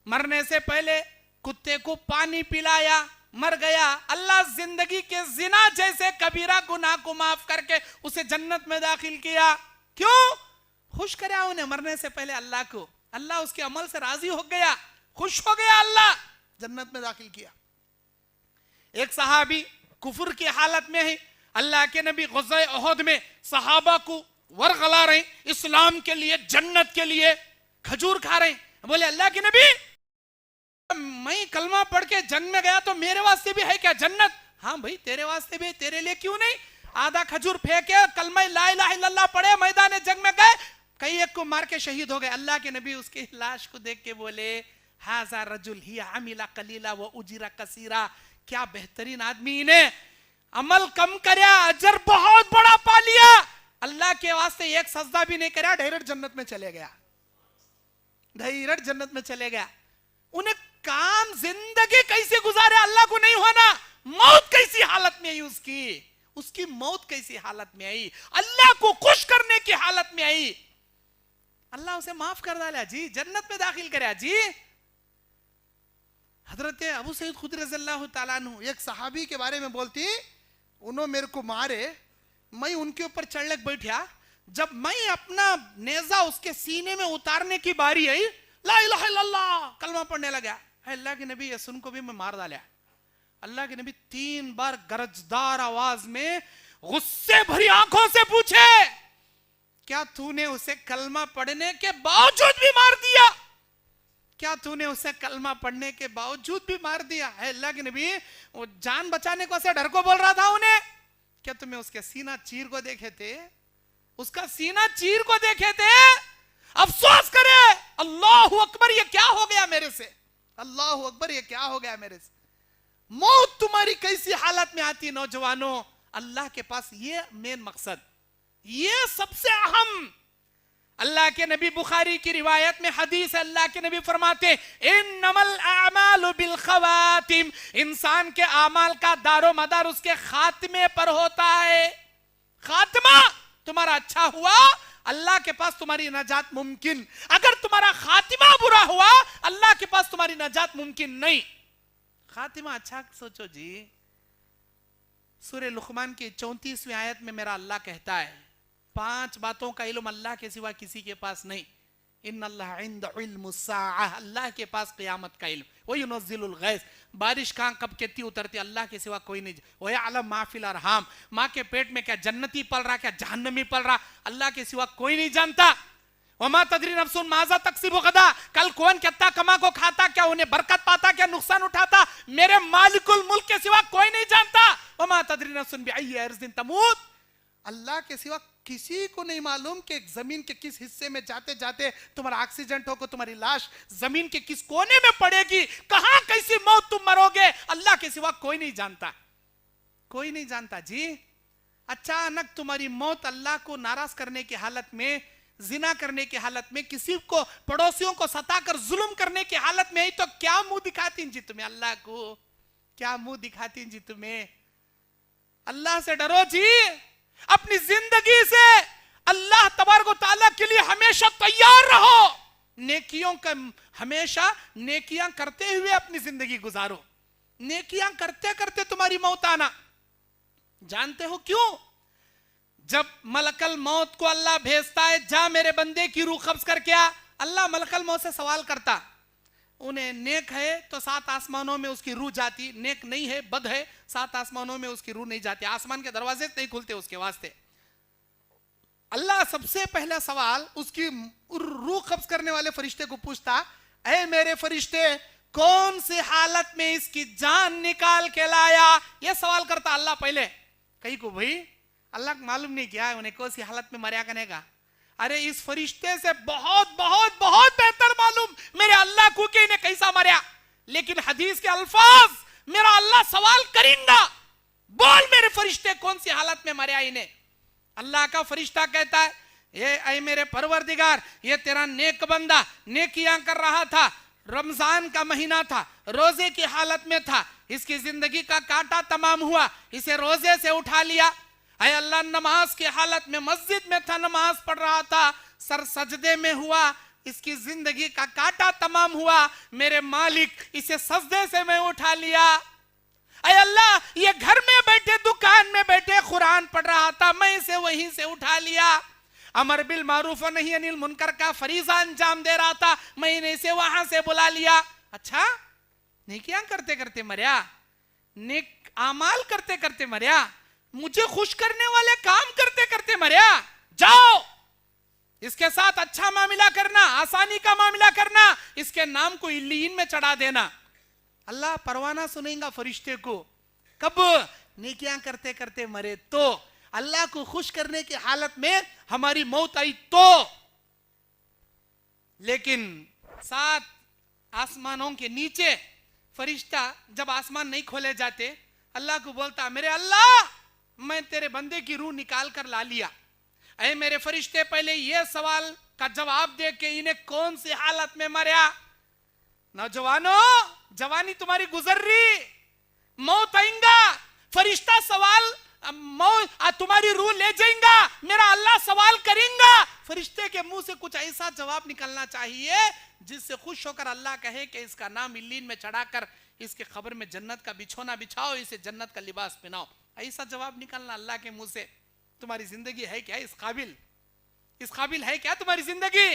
مرنے سے پہلے کتے کو پانی پلایا، مر گیا. اللہ زندگی کے زنا جیسے کبیرہ گناہ کو معاف کر کے اسے جنت میں داخل کیا. کیوں؟ خوش کریا انہیں مرنے سے پہلے اللہ کو. اللہ اس کے عمل سے راضی ہو گیا، خوش ہو گیا، اللہ جنت میں داخل کیا. ایک صحابی کفر کی حالت میں ہے، اللہ کے نبی غزوہ احد میں صحابہ کو ورغلا رہے، اسلام کے لیے، جنت کے لیے کھجور کھا رہے. بولے اللہ کے نبی، میں کلمہ پڑھ کے جنگ میں گیا تو میرے واسطے بھی ہے کیا جنت؟ ہاں بھائی تیرے واسطے بھی، تیرے لیے کیوں نہیں؟ آدھا کھجور پھینکے کلمہ لا الہ الا اللہ پڑھے، میدان جنگ میں گئے، کئی ایک کو مار کے شہید ہو گئے. اللہ کے نبی اس کی لاش کو دیکھ کے بولے ھذا رجل ہی عمل قلیلا و اجر کثیرا، کیا بہترین آدمی، انہیں عمل کم کریا اجر بہت بڑا پا لیا. اللہ کے واسطے ایک سجدہ بھی نہیں کریا، ڈائریکٹ جنت میں چلے گیا، ڈائریکٹ جنت میں چلے گیا. انہیں کام زندگی کیسے گزارے اللہ کو نہیں ہونا، موت کیسی حالت میں آئی اس کی موت کیسی حالت میں آئی، اللہ کو خوش کرنے کی حالت میں آئی. اللہ اسے معاف کر ڈالا جی، جنت میں داخل کریا جی. حضرت ابو سعید خدری رضی اللہ تعالیٰ عنہ ایک صحابی کے بارے میں بولتی، انہوں میرے کو مارے، میں ان کے اوپر چڑھ لگ بیٹھیا، جب میں اپنا نیزہ اس کے سینے میں اتارنے کی باری آئی، لا الہ الا اللہ کلمہ پڑھنے لگا. اللہ کے نبی یہ سن کو بھی میں مار ڈالا. اللہ کے نبی 3 بار گرجدار آواز میں غصے بھری آنکھوں سے پوچھے، کیا تو نے اسے کلمہ پڑھنے کے باوجود بھی مار دیا؟ کیا تو نے اسے کلمہ پڑھنے کے باوجود بھی مار دیا؟ ہے اللہ کے نبی وہ جان بچانے کو اسے ڈر کو بول رہا تھا انہیں. کیا تمہیں اس کے سینہ چیر کو دیکھے تھے؟ اس کا سینہ چیر کو دیکھے تھے؟ افسوس کرے، اللہ اکبر یہ کیا ہو گیا میرے سے، اللہ اکبر یہ کیا ہو گیا میرے سے. موت تمہاری کیسی حالت میں آتی نوجوانوں؟ اللہ کے پاس یہ مین مقصد، یہ سب سے اہم. اللہ کے نبی بخاری کی روایت میں حدیث ہے، اللہ کے نبی فرماتے انما الاعمال بالخواتم، انسان کے اعمال کا دار و مدار اس کے خاتمے پر ہوتا ہے. خاتمہ تمہارا اچھا ہوا اللہ کے پاس تمہاری نجات ممکن، اگر تمہارا خاتمہ برا ہوا اللہ کے پاس تمہاری نجات ممکن نہیں. خاتمہ اچھا سوچو جی. سورہ لقمان کی 34ویں آیت میں میرا اللہ کہتا ہے 5 باتوں کا علم اللہ کے سوا کسی کے پاس نہیں. ان اللہ عند علم الساعہ، اللہ کے پاس قیامت کا علم. وَيُنَزِّلُ الْغَيْثَ، بارش کہاں کب کتنی اترتی اللہ کے سوا کوئی نہیں. وَيَعْلَمُ مَا فِي الْأَرْحَامِ، ماں کے پیٹ میں کیا جنتی پل رہا کیا جہنمی پل رہا اللہ کے سوا کوئی نہیں جانتا. وَمَا تَدْرِي نَفْسٌ مَاذَا تَكْسِبُ غَدًا، کل کون کتنا کما کو کھاتا، کیا انہیں برکت پاتا کیا نقصان اٹھاتا، میرے مالک الملک کے سوا کوئی نہیں جانتا. وَمَا تَدْرِي نَفْسٌ بِأَيِّ أَرْضٍ تَمُوتُ، اللہ کے سوا کسی کو نہیں معلوم کہ زمین کے کس حصے میں جاتے جاتے تمہارا ایکسیڈنٹ ہو کو تمہاری لاش زمین کے کس کونے میں پڑے گی، کہاں کیسی موت تم مرو گے، اللہ کے سوا کوئی نہیں جانتا، کوئی نہیں جانتا جی. اچانک تمہاری موت اللہ کو ناراض کرنے کی حالت میں، زنا کرنے کی حالت میں، کسی کو پڑوسیوں کو ستا کر ظلم کرنے کی حالت میں ہی تو کیا منہ دکھاتی جی تمہیں اللہ کو، کیا منہ دکھاتی جی تمہیں. اللہ سے ڈرو جی، اپنی زندگی سے اللہ تبارک و تعالیٰ کے لیے ہمیشہ تیار رہو. نیکیوں کا ہمیشہ نیکیاں کرتے ہوئے اپنی زندگی گزارو. نیکیاں کرتے کرتے تمہاری موت آنا. جانتے ہو کیوں؟ جب ملک الموت کو اللہ بھیجتا ہے جا میرے بندے کی روح قبض کر کے آ، اللہ ملک الموت سے سوال کرتا، انہیں نیک ہے تو 7 آسمانوں میں اس کی روح جاتی، نیک نہیں ہے بد ہے 7 آسمانوں میں اس کی روح نہیں جاتی، آسمان کے دروازے نہیں کھلتے اس کے واسطے. اللہ سب سے پہلا سوال اس کی روح قبض کرنے والے فرشتے کو پوچھتا، اے میرے فرشتے کون سی حالت میں اس کی جان نکال کے لایا؟ یہ سوال کرتا اللہ پہلے. کہیں کو بھئی अल्लाह को मालूम नहीं क्या है उन्हें कौन सी हालत में मरा करने का। अरे इस फरिश्ते से बहुत बहुत बहुत बेहतर मालूम मेरे अल्लाह को कि इन्हें कैसा मरा। लेकिन हदीस के अल्फाज मेरा अल्लाह सवाल करेगा, बोल मेरे फरिश्ते कौन सी हालत में मरा इन्हें। अल्लाह का फरिश्ता कहता है, ये ऐ मेरे परवरदिगार, ये तेरा नेक बंदा नेकियां कर रहा था, रमजान का महीना था, रोजे की हालत में था, इसकी जिंदगी का कांटा तमाम हुआ, इसे रोजे से उठा लिया। ऐ अल्लाह, नमाज की हालत में मस्जिद में था, नमाज पढ़ रहा था, सर सजदे में हुआ, इसकी जिंदगी का कांटा तमाम हुआ, मेरे मालिक इसे सजदे से मैं उठा लिया। ऐ अल्लाह, ये घर में बैठे दुकान में बैठे कुरान पढ़ रहा था, मैं इसे वहीं से उठा लिया। अमर बिल मारूफ और नही अनिल मुनकर का फरीजा अंजाम दे रहा था, मैंने इसे वहां से बुला लिया। अच्छा, नेकियां करते करते मरिया, नेक आमाल करते करते मरिया, मुझे खुश करने वाले काम करते करते मरिया। जाओ इसके साथ अच्छा मामला करना, आसानी का मामला करना, इसके नाम को इल्लीन में चढ़ा देना। अल्लाह परवाना सुनेगा फरिश्ते को। कब? नेकियां करते करते मरे तो, अल्लाह को खुश करने की हालत में हमारी मौत आई तो। लेकिन सात आसमानों के नीचे फरिश्ता जब आसमान नहीं खोले जाते, अल्लाह को बोलता, मेरे अल्लाह, मैं तेरे बंदे की रूह निकाल कर ला लिया। ऐ मेरे फरिश्ते, पहले ये सवाल का जवाब दे के इन्हें कौन सी हालत में मरा। नौजवानों, जवानी तुम्हारी गुजर रही, मौत आएगा, फरिश्ता सवाल मौत तुम्हारी रूह ले जाएगा, मेरा अल्लाह सवाल करेगा। फरिश्ते के मुंह से कुछ ऐसा जवाब निकलना चाहिए जिससे खुश होकर अल्लाह कहे कि इसका नाम इल्लीन में चढ़ाकर इसके खबर में जन्नत का बिछोना बिछाओ, इसे जन्नत का लिबास पहनाओ। ऐसा जवाब निकलना अल्लाह के मुंह से। तुम्हारी जिंदगी है क्या इस काबिल है क्या तुम्हारी जिंदगी?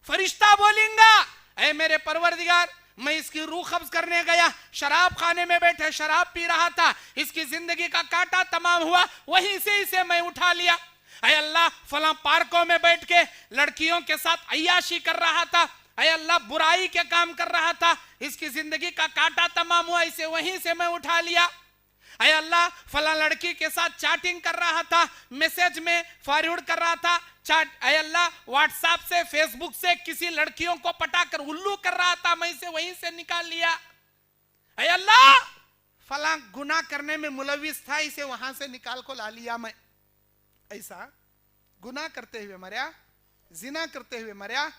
फरिश्ता बोलेगा, ऐ मेरे परवरदिगार, मैं इसकी रूह कब्ज करने गया, शराब खाने में बैठे शराब पी रहा था, इसकी जिंदगी का कांटा तमाम हुआ, वहीं से इसे मैं उठा लिया। ऐ अल्लाह, फलां पार्कों में बैठ के लड़कियों के साथ अय्याशी कर रहा था, ऐ अल्लाह बुराई के काम कर रहा था, इसकी जिंदगी का कांटा तमाम हुआ, इसे वहीं से मैं उठा लिया। ऐ अल्लाह, फला लड़की के साथ चैटिंग कर रहा था, मैसेज में फॉरवर्ड कर रहा था, ऐ अल्लाह व्हाट्सएप से फेसबुक से किसी लड़कियों को पटाकर उल्लू कर रहा था, मैं इसे वहीं से निकाल लिया। ऐ अल्लाह, फला गुनाह करने में मुलविस था, इसे वहां से निकाल को ला लिया मैं। ऐसा गुनाह करते हुए मरया, जिना करते हुए मरया,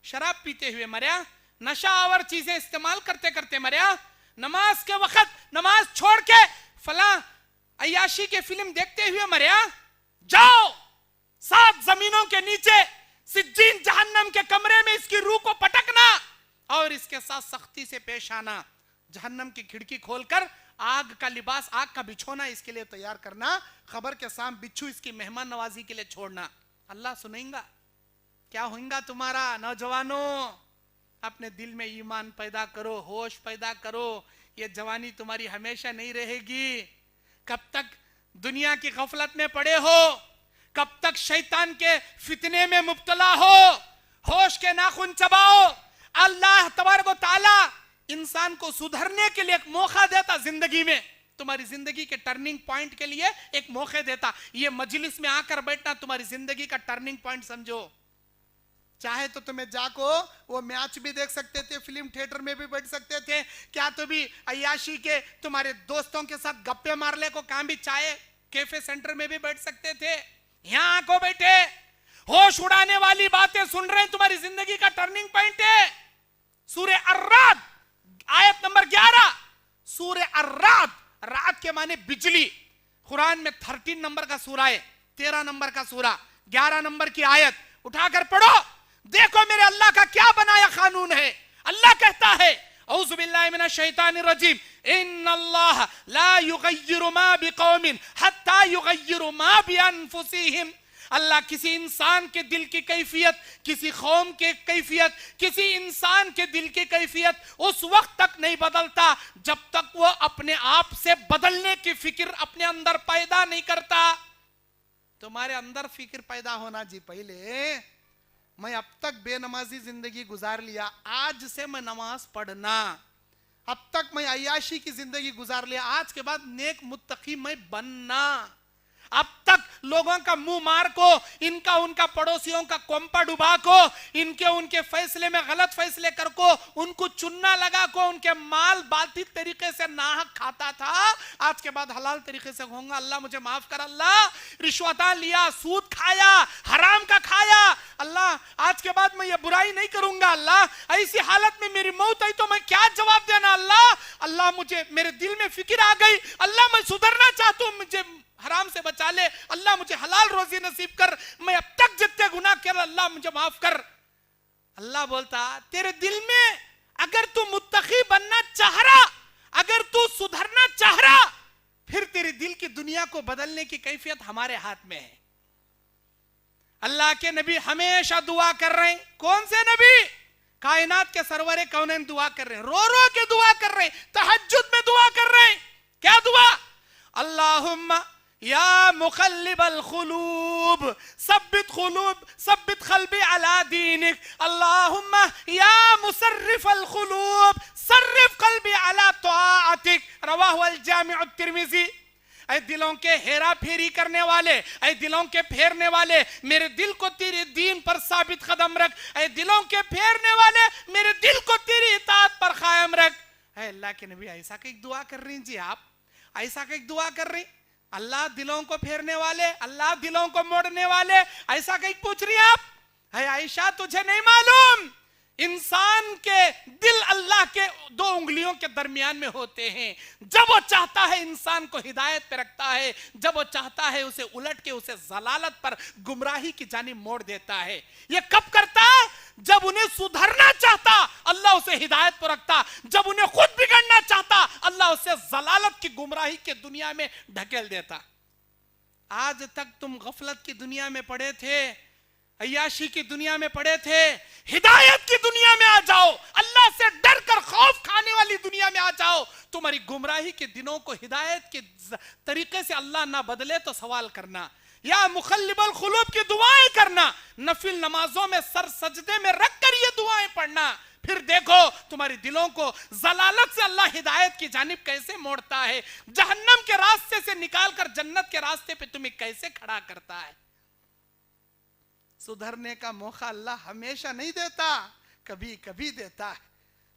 शराब पीते हुए मरया, नशा आवर चीजें इस्तेमाल करते करते मरया, नमाज के वक्त नमाज छोड़ के फला अय्याशी के फिल्म देखते हुए मरया। जाओ 7 जमीनों के नीचे सिज्जीन जहन्नम के कमरे में इसकी रूह को पटकना और इसके साथ सख्ती से पेश आना, जहन्नम की खिड़की खोलकर आग का लिबास, आग का बिछोना इसके लिए तैयार करना, खबर के साम बिच्छू इसकी मेहमान नवाजी के लिए छोड़ना। अल्लाह सुनेगा क्या होगा तुम्हारा। नौजवानों, अपने दिल में ईमान पैदा करो, होश पैदा करो। ये जवानी तुम्हारी हमेशा नहीं रहेगी। कब तक दुनिया की गफलत में पड़े हो, कब तक शैतान के फितने में मुब्तला हो, होश के नाखून चबाओ। अल्लाह तबारक व तआला इंसान को सुधरने के लिए एक मौका देता, जिंदगी में तुम्हारी जिंदगी के टर्निंग पॉइंट के लिए एक मौके देता। ये मजलिस में आकर बैठना तुम्हारी जिंदगी का टर्निंग पॉइंट समझो। चाहे तो तुम्हें जाको वो मैच भी देख सकते थे, फिल्म थिएटर में भी बैठ सकते थे, क्या तो भी अय्याशी के तुम्हारे दोस्तों के साथ गप्पे मारने को कहां भी चाय कैफे सेंटर में भी बैठ सकते थे। यहां आको बैठे होश उड़ाने वाली बातें सुन रहे हैं, तुम्हारी जिंदगी का टर्निंग पॉइंट है। सूरे अर्राद आयत नंबर 11, सूरे अर्राद, रात के माने बिजली, कुरान में 13 नंबर का सूरा है, 13 नंबर का सूरा, 11 नंबर की आयत उठाकर पढ़ो, देखो मेरे अल्लाह का क्या बनाया कानून है। अल्लाह कहता है, औज़ु बिल्लाहि मिनश शैतानिर रजीम, इन्नल्लाह ला युगय्यिरु मा बिकौमिन हत्ता युगय्यिरु मा बिअनफुसिहिम। अल्लाह किसी इंसान के दिल की कैफियत, किसी कौम के कैफियत, किसी इंसान के दिल की कैफियत उस वक्त तक नहीं बदलता जब तक वो अपने आप से बदलने की फिक्र अपने अंदर पैदा नहीं करता। तुम्हारे अंदर फिक्र पैदा होना जी पहले। मैं अब तक बेनमाजी जिंदगी गुजार लिया, आज से मैं नमाज पढ़ना। अब तक मैं अय्याशी की जिंदगी गुजार लिया, आज के बाद नेक मुत्तकी मैं बनना। अब तक लोगों का मुंह मार को, इनका उनका पड़ोसियों का कोंपा डुबा को, इनके उनके फैसले में गलत फैसले कर को, उनको चुन्ना लगा को, उनके माल बातिल तरीके से नाहक खाता था, आज के बाद हलाल तरीके से होगा। अल्लाह मुझे माफ कर अल्लाह। रिश्वता लिया, सूद खाया, हराम का खाया, अल्लाह आज के बाद मैं ये बुराई नहीं करूंगा अल्लाह। ऐसी हालत में मेरी मौत आई तो मैं क्या जवाब देना अल्लाह। अल्लाह मुझे, मेरे दिल में फिक्र आ गई अल्लाह, मैं सुधरना चाहता हूं, मुझे हराम से बचा ले अल्लाह, मुझे हलाल रोजी नसीब कर, मैं अब तक जितने गुनाह किया अल्लाह मुझे माफ कर। अल्लाह बोलता तेरे दिल में अगर तू मुत्तकी बनना चाह रहा, अगर तू सुधरना चाह रहा, फिर तेरे दिल की दुनिया को बदलने की कैफियत हमारे हाथ में है। अल्लाह के नबी हमेशा दुआ कर रहे हैं। कौन से नबी? कायनात के सरवरे कौनैन दुआ कर रहे हैं, रो रो के दुआ कर रहे हैं, तहज्जुद में दुआ कर रहे हैं। क्या दुआ? अल्लाहुम्मा या मुक़ल्लिबल क़ुलूब सब्बित क़ल्बी अला दीनिक, अल्लाहुम्मा या मुसर्रिफ़ल क़ुलूब सर्रिफ़ क़ल्बी अला तआतिक, रवाहु अल जामिउ तिर्मिज़ी। ऐ दिलों के हेरा फेरी करने वाले, ऐ दिलों के फेरने वाले, मेरे दिल को तेरे दीन पर साबित कदम रख। ऐ दिलों के फेरने वाले, मेरे दिल को तेरी इताअत पर कायम रख। ऐ अल्लाह के नबी ऐसा कई दुआ कर रही जी, आप ऐसा कई दुआ कर रही? अल्लाह दिलों को फेरने वाले, अल्लाह दिलों को मोड़ने वाले, ऐसा कहीं पूछ रही आप? है आयशा तुझे नहीं मालूम इंसान के दिल अल्लाह के दो उंगलियों के दरमियान में होते हैं। जब वो चाहता है इंसान को हिदायत पे रखता है, जब वो चाहता है उसे उलट के उसे जलालत पर, गुमराही की जानिब मोड़ देता है। ये कब करता? जब उन्हें सुधरना चाहता अल्लाह उसे हिदायत पर रखता, जब उन्हें खुद बिगड़ना चाहता अल्लाह उसे जलालत की गुमराही के दुनिया में ढकेल देता। आज तक तुम गफलत की दुनिया में पड़े थे, अय्याशी की दुनिया में पड़े थे, हिदायत की दुनिया में आ जाओ, अल्लाह से डर कर खौफ खाने वाली दुनिया में आ जाओ। तुम्हारी गुमराही के दिनों को हिदायत के तरीके से अल्लाह ना बदले तो सवाल करना, या मुक़ल्लिबल क़ुलूब की दुआएं करना, नफिल नमाजों में सर सजदे में रखकर ये दुआएं पढ़ना, फिर देखो तुम्हारे दिलों को जलालत से अल्लाह हिदायत की जानिब कैसे मोड़ता है, जहन्नम के रास्ते से निकालकर जन्नत के रास्ते पे तुम्हें कैसे खड़ा करता है। सुधरने का मौका अल्लाह हमेशा नहीं देता, कभी कभी देता है।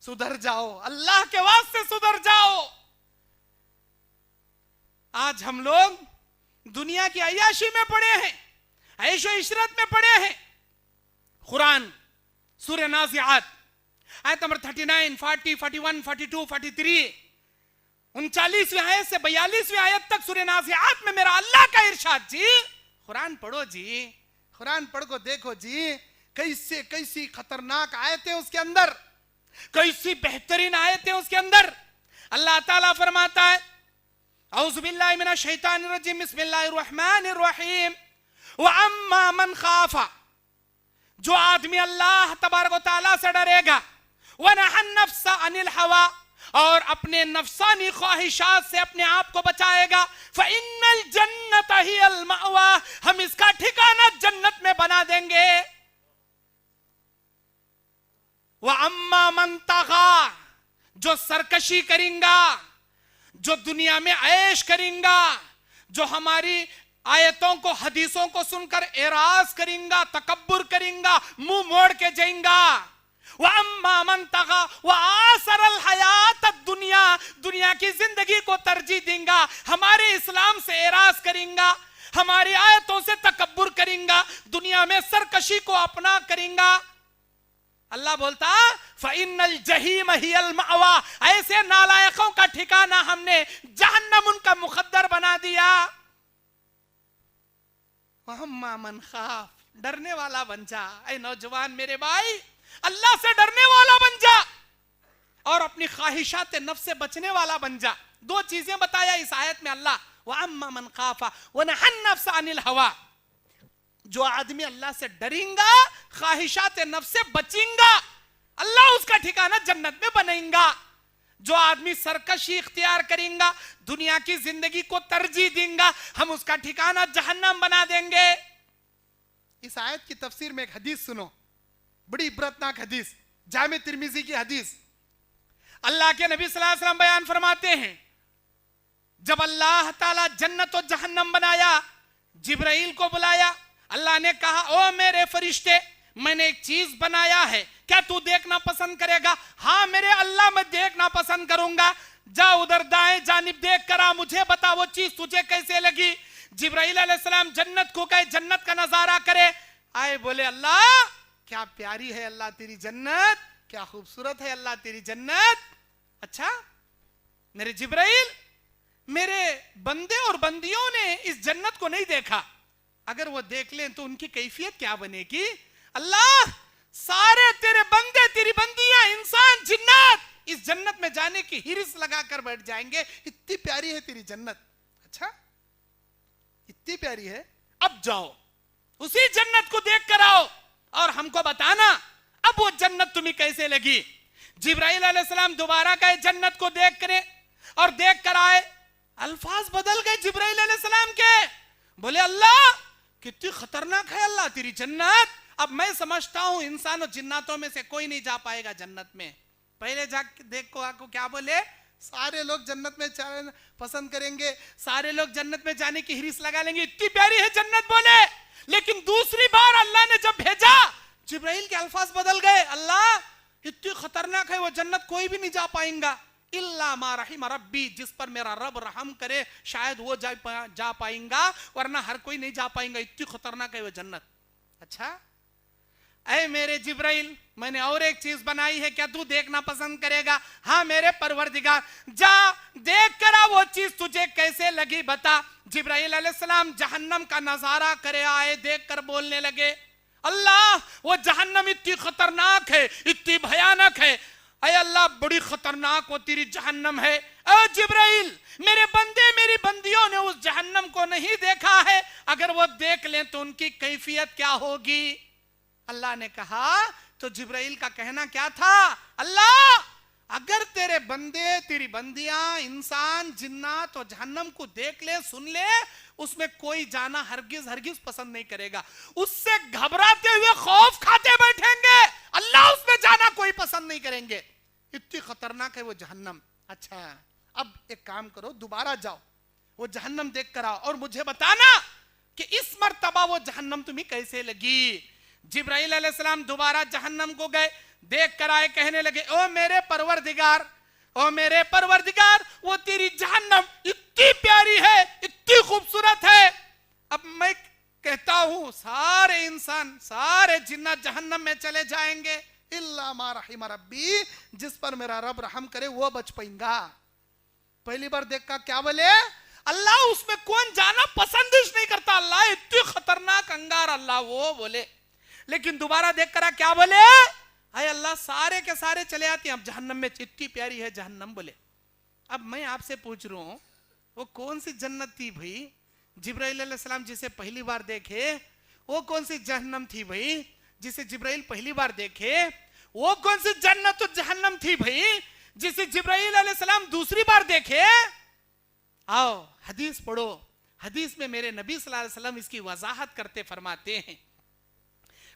सुधर जाओ, अल्लाह के वास्ते सुधर जाओ। आज हम लोग दुनिया की अय्याशी में पड़े हैं, ऐशो इशरत में पड़े हैं। कुरान सूरह नाज़िआत आयत नंबर 39, 40, 41, 42, 43, 39वीं आयत से 42वीं आयत तक सूरह नाज़िआत में मेरा अल्लाह का इरशाद। जी कुरान पढ़ो जी, कुरान पढ़ को देखो जी, कैसे कैसी खतरनाक आयतें उसके अंदर, कैसी बेहतरीन आयतें उसके अंदर। अल्लाह ताला फरमाता है, औज़ु बिल्लाहि मिनश शैतानिर रजीम, बिस्मिल्लाहिर रहमानिर रहीम, व अम्मा मन खाफा, जो आदमी अल्लाह तबारक व तआला से डरेगा, व नहन नफ्स अनिल हवा, और अपने नफसानी ख्वाहिशात से अपने आप को बचाएगा, फ़इन्नल जन्नत हियल मअवा, हम इसका ठिकाना जन्नत में बना देंगे। व अम्मा मन तग़ा, जो सरकशी करेगा, जो दुनिया में ऐश करेगा, जो हमारी आयतों को हदीसों को सुनकर एराज करेगा, तकब्बुर करेगा, मुंह मोड़ के जाएगा। वअम्मा मन तग़ा वआसरल हयात दुनिया, दुनिया की जिंदगी को तरजीह देगा, हमारे इस्लाम से एराज करेगा, हमारी आयतों से तकब्बुर करेगा, दुनिया में सरकशी को अपना करेगा। अल्लाह बोलता फ़इन्नल जहीम हियल मअवा, ऐसे नालायकों का ठिकाना हमने जहन्नम उनका मुक़द्दर बना दिया। वअम्मा मन खाफ, डरने वाला बन जा। ऐ नौजवान मेरे भाई, अल्लाह से डरने वाला बन जा और अपनी ख्वाहिशात नफ्स से बचने वाला बन जा। दो चीजें बताया इस आयत में अल्लाह, वअम्मा मन खाफा व नहन नफ्स अनिल हवा, जो आदमी अल्लाह से डरेगा, ख्वाहिशात नफ्स से बचेगा, अल्लाह उसका ठिकाना जन्नत में बनाएगा। जो आदमी सरकशी इख्तियार करेगा, दुनिया की जिंदगी को तरजीह देगा, हम उसका ठिकाना जहन्नम बना देंगे। इस आयत की तफसीर में एक हदीस सुनो, बड़ी इबरतनाक हदीस, जामे तिर्मिज़ी की हदीस। अल्लाह के नबी सल्लल्लाहु अलैहि वसल्लम बयान फरमाते हैं, जब अल्लाह ताला जन्नत और जहन्नम बनाया जिब्राइल को बुलाया, अल्लाह ने कहा ओ मेरे फरिश्ते, मैंने एक चीज बनाया है, क्या तू देखना पसंद करेगा? हाँ मेरे अल्लाह, मैं देखना पसंद करूंगा। जा उधर दाएं जानिब देख कर आ, मुझे बता वो चीज तुझे कैसे लगी। जिब्राइल अलैहिस्सलाम जन्नत को गए, जन्नत का नजारा करे आए, बोले अल्लाह क्या प्यारी है अल्लाह तेरी जन्नत, क्या खूबसूरत है अल्लाह तेरी जन्नत। अच्छा मेरे जिब्राइल, मेरे बंदे और बंदियों ने इस जन्नत को नहीं देखा, अगर वो देख लें तो उनकी कैफियत क्या बनेगी? अल्लाह सारे तेरे बंदे तेरी बंदियां, इंसान जिन्नात इस जन्नत में जाने की हिरिस लगाकर बैठ जाएंगे, इतनी प्यारी है तेरी जन्नत। अच्छा इतनी प्यारी है, अब जाओ उसी जन्नत को देख कर आओ और हमको बताना अब वो जन्नत तुम्हें कैसे लगी। जिब्राइल अलैहिस्सलाम दोबारा गए जन्नत को देख कर और देख कर आए, अल्फाज बदल गए जिब्राइल अलैहिस्सलाम के, बोले अल्लाह कितनी खतरनाक है अल्लाह तेरी जन्नत। अब मैं समझता हूं इंसान और जिन्नातों में से कोई नहीं जा पाएगा जन्नत में। पहले जाके देखो आपको क्या बोले, सारे लोग जन्नत में जाना पसंद करेंगे, सारे लोग जन्नत में जाने की हिरिस लगा लेंगे, इतनी प्यारी है जन्नत बोले। लेकिन दूसरी बार अल्लाह ने जब भेजा, जिब्राइल के अल्फाज बदल गए, अल्लाह इतनी खतरनाक है वो जन्नत, कोई भी नहीं जा पाएगा, इल्ला मा रहिम रब्बी, जिस पर मेरा रब रहम करे शायद वो जा पाएगा, वरना हर कोई नहीं जा पाएगा, इतनी खतरनाक है वो जन्नत। अच्छा ऐ मेरे जिब्राइल, मैंने और एक चीज बनाई है, क्या तू देखना पसंद करेगा? हाँ मेरे परवरदिगार, जा देख कर आ वो चीज तुझे कैसे लगी बता। जिब्राइल अलैहिस्सलाम जहन्नम का नजारा करे आए, देख कर बोलने लगे अल्लाह वो जहन्नम इतनी खतरनाक है, इतनी भयानक है, अय अल्लाह बड़ी खतरनाक वो तेरी जहन्नम है। ओ जिब्राइल, मेरे बंदे मेरी बंदियों ने उस जहन्नम को नहीं देखा है, अगर वो देख लें तो उनकी कैफियत क्या होगी? अल्लाह ने कहा, तो जिब्राइल का कहना क्या था, अल्लाह अगर तेरे बंदे तेरी बंदियां इंसान जिन्नात और जहन्नम को देख ले सुन ले, उसमें कोई जाना हरगिज हरगिज पसंद नहीं करेगा, उससे घबराते हुए खौफ खाते बैठेंगे, अल्लाह उसमें जाना कोई पसंद नहीं करेंगे, इतनी खतरनाक है वो जहन्नम। अच्छा अब एक काम करो, दोबारा जाओ वो जहन्नम देख कर आओ और मुझे बताना कि इस मर्तबा वो जहन्नम तुम्हें कैसे लगी। जिब्राइल अलैहिस्सलाम दोबारा जहन्नम को गए, देख कर आए, कहने लगे ओ मेरे परवरदिगार, ओ मेरे परवरदिगार, वो तेरी जहन्नम इतनी प्यारी है, इतनी खूबसूरत है, अब मैं कहता हूं सारे इंसान सारे जिन्नात जहन्नम में चले जाएंगे, इल्ला मा रहिम रब्बी, जिस पर मेरा रब रहम करे वो बच पाएगा। पहली बार देख कर क्या बोले, अल्लाह उसमें कौन जाना पसंद ही नहीं करता, अल्लाह इतनी खतरनाक अंगार, अल्लाह वो बोले। लेकिन दोबारा देख कर क्या बोले, हाय अल्लाह सारे के सारे चले आते हैं अब जहन्नम में, इतनी प्यारी है जहन्नम बोले। अब मैं आपसे पूछ रहा हूं वो कौन सी जन्नत थी भाई? जिब्राइल अलैहिस्सलाम जिसे पहली बार देखे वो कौन सी जहन्नम थी भाई? जिसे जिब्राइल पहली बार देखे वो कौन सी जन्नत और जहन्नम थी भाई जिसे जिब्राइल अलैहिस्सलाम दूसरी बार देखे? आओ हदीस पढ़ो, हदीस में मेरे नबी सल्लल्लाहु अलैहि वसल्लम इसकी वजाहत करते फरमाते हैं,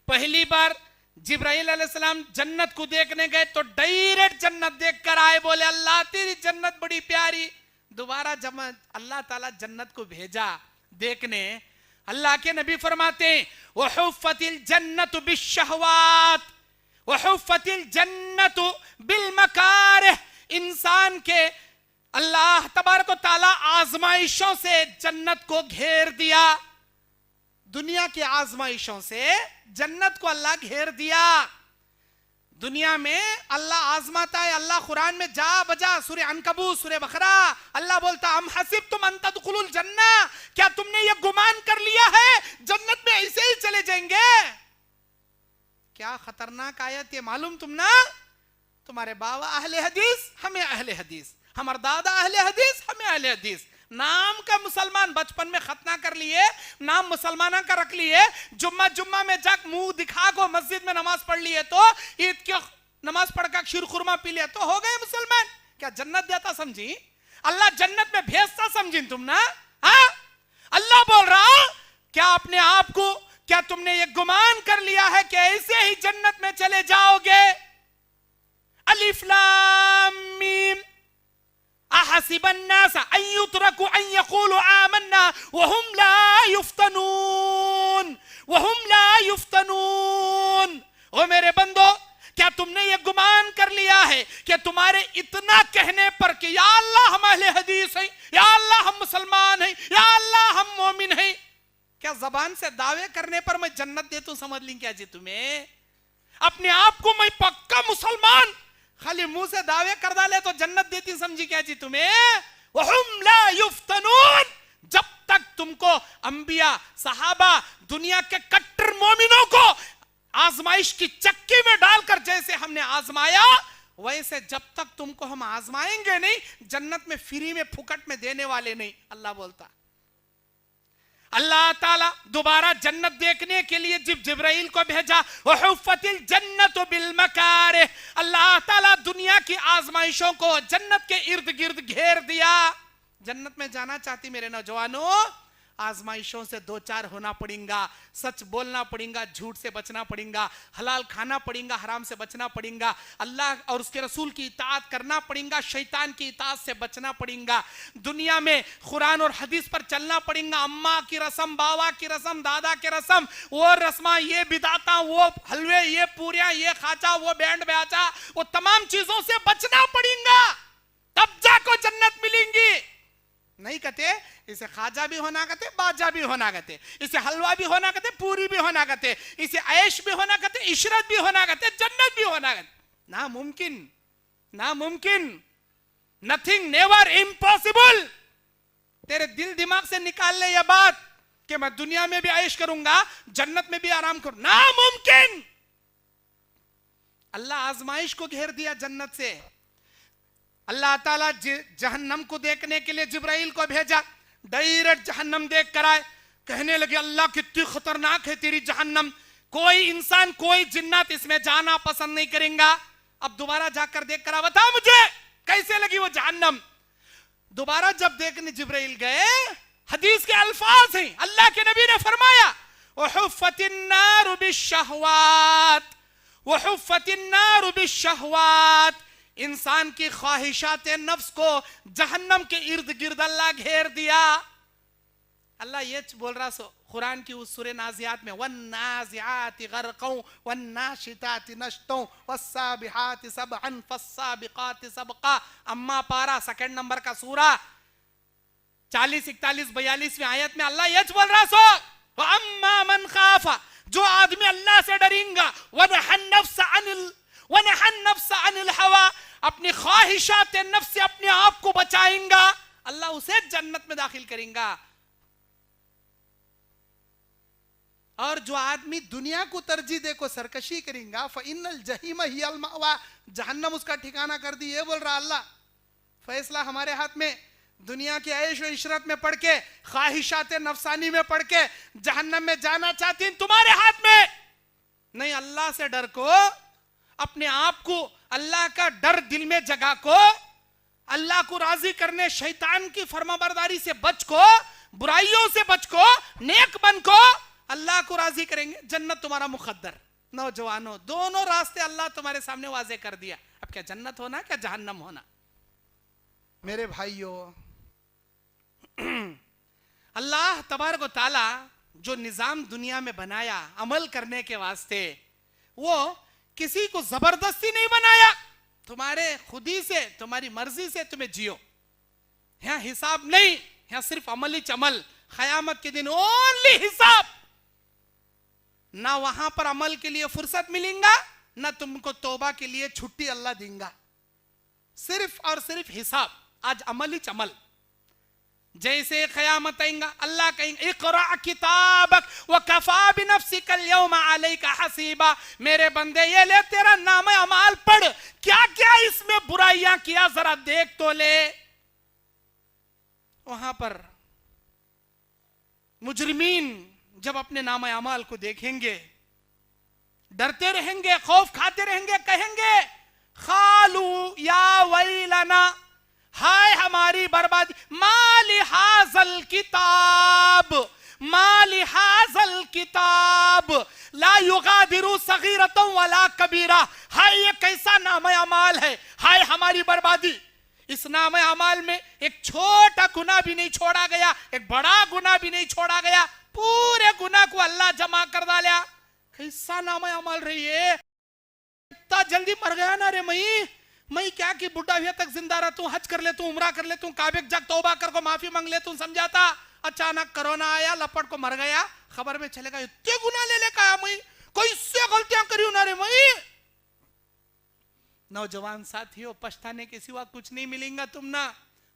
पहली बार जिब्राइल अलैहिस्सलाम जन्नत को देखने गए तो डायरेक्ट जन्नत देख कर आए, बोले अल्लाह तेरी जन्नत बड़ी प्यारी। दोबारा जब अल्लाह ताला जन्नत को भेजा देखने, अल्लाह के नबी फरमाते हैं वहुफ़्फ़तिल जन्नतु बिश्शहवात वहुफ़्फ़तिल जन्नतु बिलमकारिह, इंसान के अल्लाह तबारक व तआला आजमाइशों से जन्नत को घेर दिया, दुनिया की आजमाइशों से जन्नत को अल्लाह घेर दिया। दुनिया में अल्लाह आजमाता है, अल्लाह कुरान में जा बजा सूरह अनकबूत सूरह बकरा अल्लाह बोलता अम हसिबतुम अन तदखुलुल जन्नह, क्या तुमने ये गुमान कर लिया है जन्नत में ऐसे ही चले जाएंगे? क्या खतरनाक आयत है मालूम तुम ना? तुम्हारे बाबा अहले हदीस, हमें अहले हदीस, हमारे दादा अहले हदीस, हमें अहले हदीस, नाम का मुसलमान, बचपन में खतना कर लिए, नाम मुसलमाना का रख लिए, जुम्मा में जाक मुंह दिखा को मस्जिद में नमाज पढ़ लिए, तो ईद की नमाज पढ़ कर खीर खुरमा पी लिया तो हो गए मुसलमान। क्या जन्नत देता समझी? अल्लाह जन्नत में भेजता समझी तुम ना? हाँ अल्लाह बोल रहा क्या अपने आप को, क्या तुमने ये गुमान कर लिया है कि ऐसे ही जन्नत में चले जाओगे? अलिफ लाम मीम अहसिबन नास अन युतरकू अन यक़ूलू आमन्ना वहुम ला युफ्तनून वहुम ला युफ्तनून। ओ मेरे बंदो, क्या तुमने ये गुमान कर लिया है कि तुम्हारे इतना कहने पर कि या अल्लाह हम अहले हदीस हैं, या अल्लाह हम मुसलमान हैं, या अल्लाह हम मोमिन हैं, क्या जबान से दावे करने पर मैं जन्नत दे तू समझ ली क्या जी तुम्हें? अपने आप को मैं पक्का मुसलमान, खाली मुंह से दावे कर डाले तो जन्नत देती समझी क्या जी तुम्हें? वहुम ला युफ्तनून। जब तक तुमको अंबिया, सहाबा, दुनिया के कट्टर मोमिनों को आजमाइश की चक्की में डालकर जैसे हमने आजमाया, वैसे जब तक तुमको हम आजमाएंगे नहीं, जन्नत में फ्री में फुकट में देने वाले नहीं। अल्लाह बोलता, अल्लाह ताला दोबारा जन्नत देखने के लिए जिब्राइल को भेजा। वहुफ़्फ़तिल जन्नतु बिल मकारिह। अल्लाह ताला दुनिया की आजमाइशों को जन्नत के इर्द गिर्द घेर दिया। जन्नत में जाना चाहती मेरे नौजवानों, आजमाइशों से दो चार होना पड़ेगा, सच बोलना पड़ेगा, झूठ से बचना पड़ेगा, हलाल खाना पड़ेगा, हराम से बचना पड़ेगा, अल्लाह और उसके रसूल की इताअत करना पड़ेगा, शैतान की इताअत से बचना पड़ेगा, दुनिया में कुरान और हदीस पर चलना पड़ेगा। अम्मा की रस्म, बाबा की रस्म, दादा की रस्म, वो रस्मा, ये बिदाता, वो हलवे, ये पूरियां, ये खाचा, वो बैंड बाजा, वो तमाम चीजों से बचना पड़ेगा, तब जाको जन्नत मिलेंगी। नहीं कहते इसे खाजा भी होना कहते, बाजा भी होना कहते, इसे हलवा भी होना कहते, पूरी भी होना कहते, इसे ऐश भी होना कहते, इशरत भी होना कहते, जन्नत भी होना कहते। नामुमकिन, नामुमकिन, नथिंग, नेवर, इम्पॉसिबल। तेरे दिल दिमाग से निकाल ले यह बात कि मैं दुनिया में भी ऐश करूंगा, जन्नत में भी आराम करूं, नामुमकिन। अल्लाह आजमाइश को घेर दिया जन्नत से। अल्लाह ताला जहन्नम को देखने के लिए जिब्राइल को भेजा, डायरेक्ट जहन्नम देख कर आए, कहने लगे अल्लाह कितनी खतरनाक है तेरी जहन्नम, कोई इंसान, कोई जिन्नात इसमें जाना पसंद नहीं करेगा। अब दोबारा जाकर देख कर बता मुझे कैसे लगी वो जहन्नम। दोबारा जब देखने जिब्राइल गए, हदीस के अल्फाज हैं, अल्लाह के नबी ने फरमाया वहुफ़्फ़तिन नारु बिश्शहवात, वहुफ़्फ़तिन नारु बिश्शहवात। इंसान की ख्वाहिशात नफ्स को जहन्नम के इर्द गिर्द अल्लाह घेर दिया। अल्लाह ये बोल रहा सो कुरान की उस सूरह नाज़ियात में, वन्नाज़िआति गरक़न वन्नाशिताति नश्तन वस्साबिहाति सबअन फस्साबिक़ाति सबक़ा। अम्मा पारा सेकंड नंबर का सूरा 40, 41, 42 आयत में अल्लाह ये बोल रहा सो वअम्मा मन खाफा, जो आदमी अल्लाह से डरेगा, वनहन नफ्स अनिल हवा, अपनी ख्वाहिशात नफ्स से अपने आप को बचाएगा, अल्लाह उसे जन्नत में दाखिल करेगा। और जो आदमी दुनिया को तरजीह दे को सरकशी करेगा, फ़इन्नल जहीम हियल मअवा, जहन्नम उसका ठिकाना कर दी। ये बोल रहा अल्लाह, फैसला हमारे हाथ में। दुनिया की ऐश और इशरत में पड़ के, ख्वाहिशात नफसानी में पड़ के जहन्नम में जाना चाहती हैं, तुम्हारे हाथ में नहीं। अल्लाह से डर को, अपने आप को अल्लाह का डर दिल में जगा को, अल्लाह को राजी करने, शैतान की फरमाबरदारी से बच को, बुराइयों से बच को, नेक बन को, अल्लाह को राजी करेंगे, जन्नत तुम्हारा मुकद्दर। नौजवानों, दोनों रास्ते अल्लाह तुम्हारे सामने वाज़े कर दिया। अब क्या जन्नत होना, क्या जहन्नम होना? मेरे भाइयों, अल्लाह तबारक व तआला जो निजाम दुनिया में बनाया अमल करने के वास्ते, वो किसी को जबरदस्ती नहीं बनाया, तुम्हारे खुदी से, तुम्हारी मर्जी से तुम्हें जियो। यहां हिसाब नहीं, यहां सिर्फ अमल ही चमल। क़यामत के दिन ओनली हिसाब। ना वहां पर अमल के लिए फुर्सत मिलेगा, ना तुमको तौबा के लिए छुट्टी अल्लाह देगा, सिर्फ और सिर्फ हिसाब। आज अमल ही चमल। जैसे क़यामत आएगा, अल्लाह कहेंगे इक़रा किताबक व कफ़ा बिनफ़्सिका अल-यौमा अलैका हसीबा। मेरे बंदे ये ले तेरा नाम अमाल पढ़, क्या क्या इसमें बुराइयां किया जरा देख तो ले। वहां पर मुजरिमीन जब अपने नाम अमाल को देखेंगे, डरते रहेंगे, खौफ खाते रहेंगे, कहेंगे खालू या वैलना, हाय हमारी बर्बादी, माली हाज़ल किताब, माली हाज़ल किताब ला युगादिरु सगीरतन वला कबीरा। हाय ये कैसा नाम अमाल है, हाय हमारी बर्बादी। इस नाम अमाल में एक छोटा गुनाह भी नहीं छोड़ा गया, एक बड़ा गुनाह भी नहीं छोड़ा गया। पूरे गुनाह को अल्लाह जमा कर डाला। कैसा नाम है अमल रही है, इतना जल्दी मर गया ना रे मैं क्या कि बुढ़ा हुआ तक जिंदा रहता हूँ, हज कर लेता हूँ, उम्रा कर लेता हूँ, काबे जग तौबा कर को माफी मांग लेता हूँ, समझा था। अचानक कोरोना आया, लपट को मर गया, खबर में चलेगा इतने गुनाह ले लेकर आया मैं, कोई से गलतियां करी ना रे मैं। नौजवान साथियों, पछताने के सिवा कुछ नहीं मिलेगा तुम ना।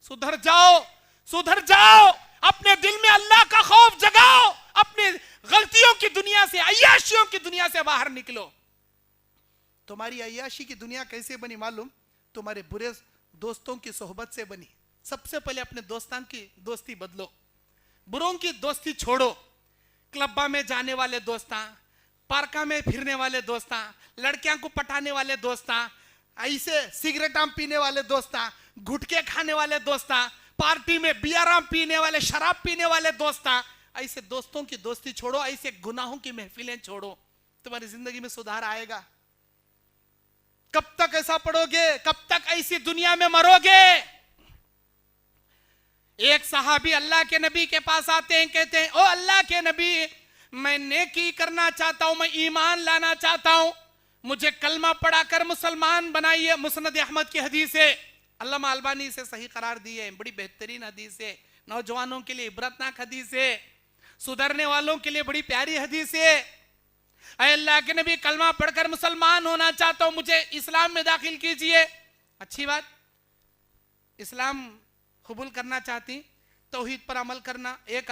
सुधर जाओ, सुधर जाओ, अपने दिल में अल्लाह का खौफ जगाओ, अपने गलतियों की दुनिया से, अय्याशियों की दुनिया से बाहर निकलो। तुम्हारी अय्याशी की दुनिया कैसे बनी मालूम? तुम्हारे बुरे दोस्तों की सोहबत से बनी। सबसे पहले अपने दोस्तों की दोस्ती बदलो, बुरों की दोस्ती छोड़ो। क्लब्बा में जाने वाले दोस्तां, पार्का में फिरने वाले दोस्तां, लड़कियां को पटाने वाले दोस्तां, ऐसे सिगरेट पीने वाले दोस्तां, गुटके खाने वाले दोस्तां, पार्टी में बियराम पीने वाले, शराब पीने वाले दोस्तां, ऐसे दोस्तों की दोस्ती छोड़ो, ऐसे गुनाहों की महफिलें छोड़ो, तुम्हारी जिंदगी में सुधार आएगा। कब तक ऐसा पढ़ोगे, कब तक ऐसी दुनिया में मरोगे? एक सहाबी अल्लाह के नबी के पास आते हैं, कहते हैं ओ अल्लाह के नबी, मैं नेकी करना चाहता हूं, मैं ईमान लाना चाहता हूं, मुझे कलमा पढ़ाकर मुसलमान बनाइए। मुस्नद अहमद की हदीस है, अल्लामा अलबानी से सही करार दी है, बड़ी बेहतरीन हदीस है, नौजवानों के लिए इबरतनाक हदीस है, सुधरने वालों के लिए बड़ी प्यारी हदीस है। अल्लाह के नबी, कलमा पढ़कर मुसलमान होना चाहता हूं, मुझे इस्लाम में दाखिल कीजिए। अच्छी बात, इस्लाम कबूल करना चाहती, तौहीद पर अमल करना, एक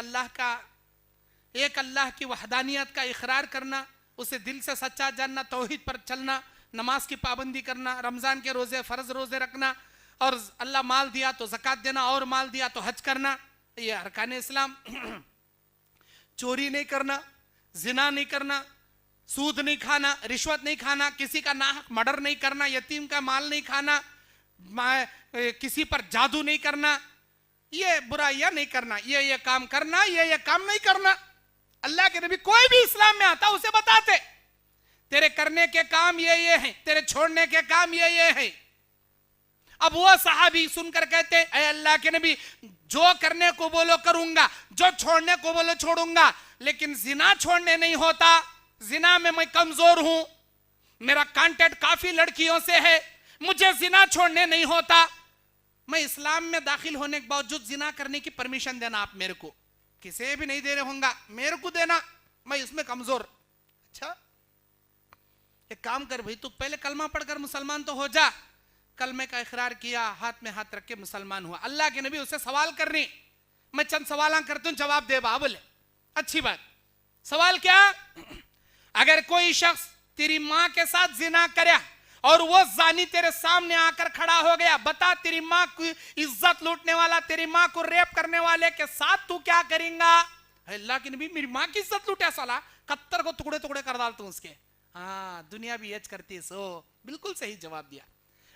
अल्लाह की वहदानियत का इकरार करना, उसे दिल से सच्चा जानना, तौहीद पर चलना, नमाज की पाबंदी करना, रमजान के रोजे फर्ज रोजे रखना, और अल्लाह माल दिया तो ज़कात देना, और माल दिया तो हज करना, ये अरकान इस्लाम। चोरी नहीं करना, जिना नहीं करना, सूद नहीं खाना, रिश्वत नहीं खाना, किसी का नाहक मर्डर नहीं करना, यतीम का माल नहीं खाना, किसी पर जादू नहीं करना, ये बुराइयां नहीं करना, ये काम करना, ये काम नहीं करना। अल्लाह के नबी कोई भी इस्लाम में आता उसे बताते, तेरे करने के काम ये हैं, तेरे छोड़ने के काम ये हैं। अब वो सहाबी सुनकर कहते हैं, ऐ अल्लाह के नबी, जो करने को बोलो करूंगा, जो छोड़ने को बोलो छोड़ूंगा, लेकिन जिना छोड़ने नहीं होता, जिना में मैं कमजोर हूं, मेरा कांटेक्ट काफी लड़कियों से है, मुझे जिना छोड़ने नहीं होता। मैं इस्लाम में दाखिल होने के बावजूद जिना करने की परमिशन देना आप मेरे को, किसे भी नहीं दे रहे होंगे, मेरे को देना, मैं इसमें कमजोर। अच्छा एक काम कर भाई, तू पहले कलमा पढ़कर मुसलमान तो हो जा। कलमे का इकरार किया, हाथ में हाथ रख के मुसलमान हुआ। अल्लाह के नबी उससे सवाल करनी, मैं चंद सवाल करता हूं, जवाब दे बा। बोले अच्छी बात। सवाल क्या? अगर कोई शख्स तेरी माँ के साथ जिना करे और वो जानी तेरे सामने आकर खड़ा हो गया, बता तेरी माँ की इज्जत लूटने वाला, तेरी माँ को रेप करने वाले के साथ तू क्या करेगा? अल्लाह के नबी, मेरी माँ की इज्जत लूटे साला, कत्तर को टुकड़े टुकड़े कर डालता हूं उसके। हाँ, दुनिया भी यज करती है। सो बिल्कुल सही जवाब दिया।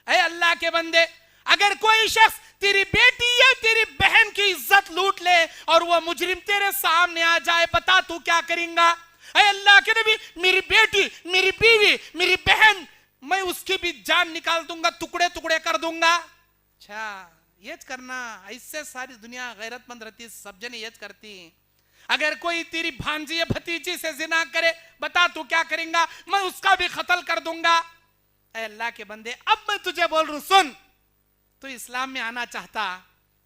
ऐ अल्लाह के बंदे, अगर कोई शख्स तेरी बेटी या तेरी बहन की इज्जत लूट ले और वो मुजरिम तेरे सामने आ जाए, बता तू क्या करेगा? ऐ अल्लाह के नबी, मेरी बेटी, मेरी बीवी, मेरी बहन, मैं उसकी भी जान निकाल दूंगा, टुकड़े टुकड़े कर दूंगा। अच्छा यज करना, इससे सारी दुनिया गैरतमंद रहती, सब जने यज करती। अगर कोई तेरी भांजी या भतीजी से जिना करे, बता तू क्या करेगा? मैं उसका भी कत्ल कर दूंगा। ऐ अल्लाह के बंदे, अब मैं तुझे बोल रहा हूं, सुन। तू इस्लाम में आना चाहता,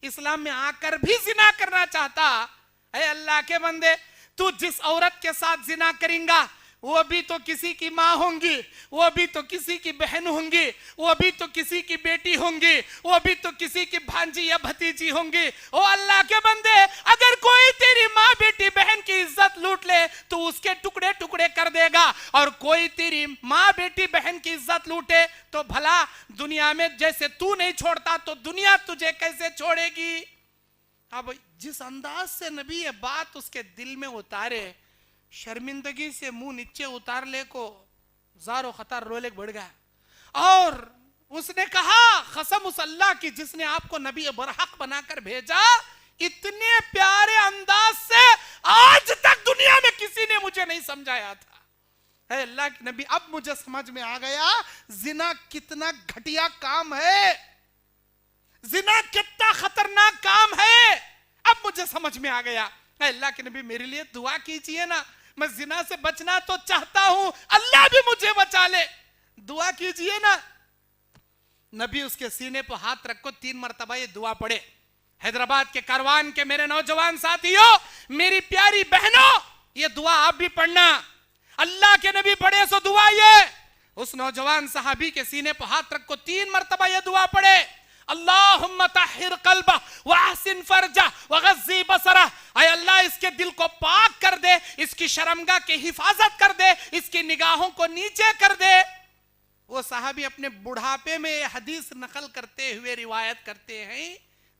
इस्लाम में आकर भी जिना करना चाहता। ऐ अल्लाह के बंदे, तू जिस औरत के साथ जिना करेगा, वो भी तो किसी की माँ होंगी, वो भी तो किसी की बहन होंगी, वो भी तो किसी की बेटी होंगी, वो भी तो किसी की भांजी या भतीजी होंगी। ओ अल्लाह के बंदे, अगर कोई तेरी माँ बेटी बहन की इज्जत लूट ले तो उसके टुकड़े टुकड़े कर देगा, और कोई तेरी माँ बेटी बहन की इज्जत लूटे तो भला दुनिया में जैसे तू नहीं छोड़ता तो दुनिया तुझे कैसे छोड़ेगी? अब जिस अंदाज से नबी ये बात उसके दिल में उतारे, शर्मिंदगी से मुंह नीचे उतार ले को जारो खतर रोले बढ़ गया, और उसने कहा, कसम उस अल्लाह की जिसने आपको नबी बरहक बनाकर भेजा, इतने प्यारे अंदाज से आज तक दुनिया में किसी ने मुझे नहीं समझाया था। है अल्लाह के नबी, अब मुझे समझ में आ गया जिना कितना घटिया काम है, जिना कितना खतरनाक काम है। अब मुझे समझ में आ गया اللہ کے نبی میرے لیے دعا کیجئے نا, میں زنا سے بچنا تو چاہتا ہوں, اللہ بھی مجھے بچا لے, دعا کیجئے نا. نبی اس کے سینے پہ ہاتھ رکھو 3 مرتبہ یہ دعا پڑھے. حیدرآباد کے کاروان کے میرے نوجوان ساتھیوں, میری پیاری بہنوں, یہ دعا آپ بھی پڑھنا. اللہ کے نبی پڑھے سو دعا یہ. اس نوجوان صحابی کے سینے پہ ہاتھ رکھو 3 مرتبہ یہ دعا پڑھے. اللہم طہر قلبہ واحسن فرجہ وغضی بصرہ. اے اللہ اس کے دل کو پاک کر دے, اس کی شرمگاہ کی حفاظت کر دے, اس کی نگاہوں کو نیچے کر دے. وہ صحابی اپنے بڑھاپے میں حدیث نقل کرتے ہوئے روایت کرتے ہیں,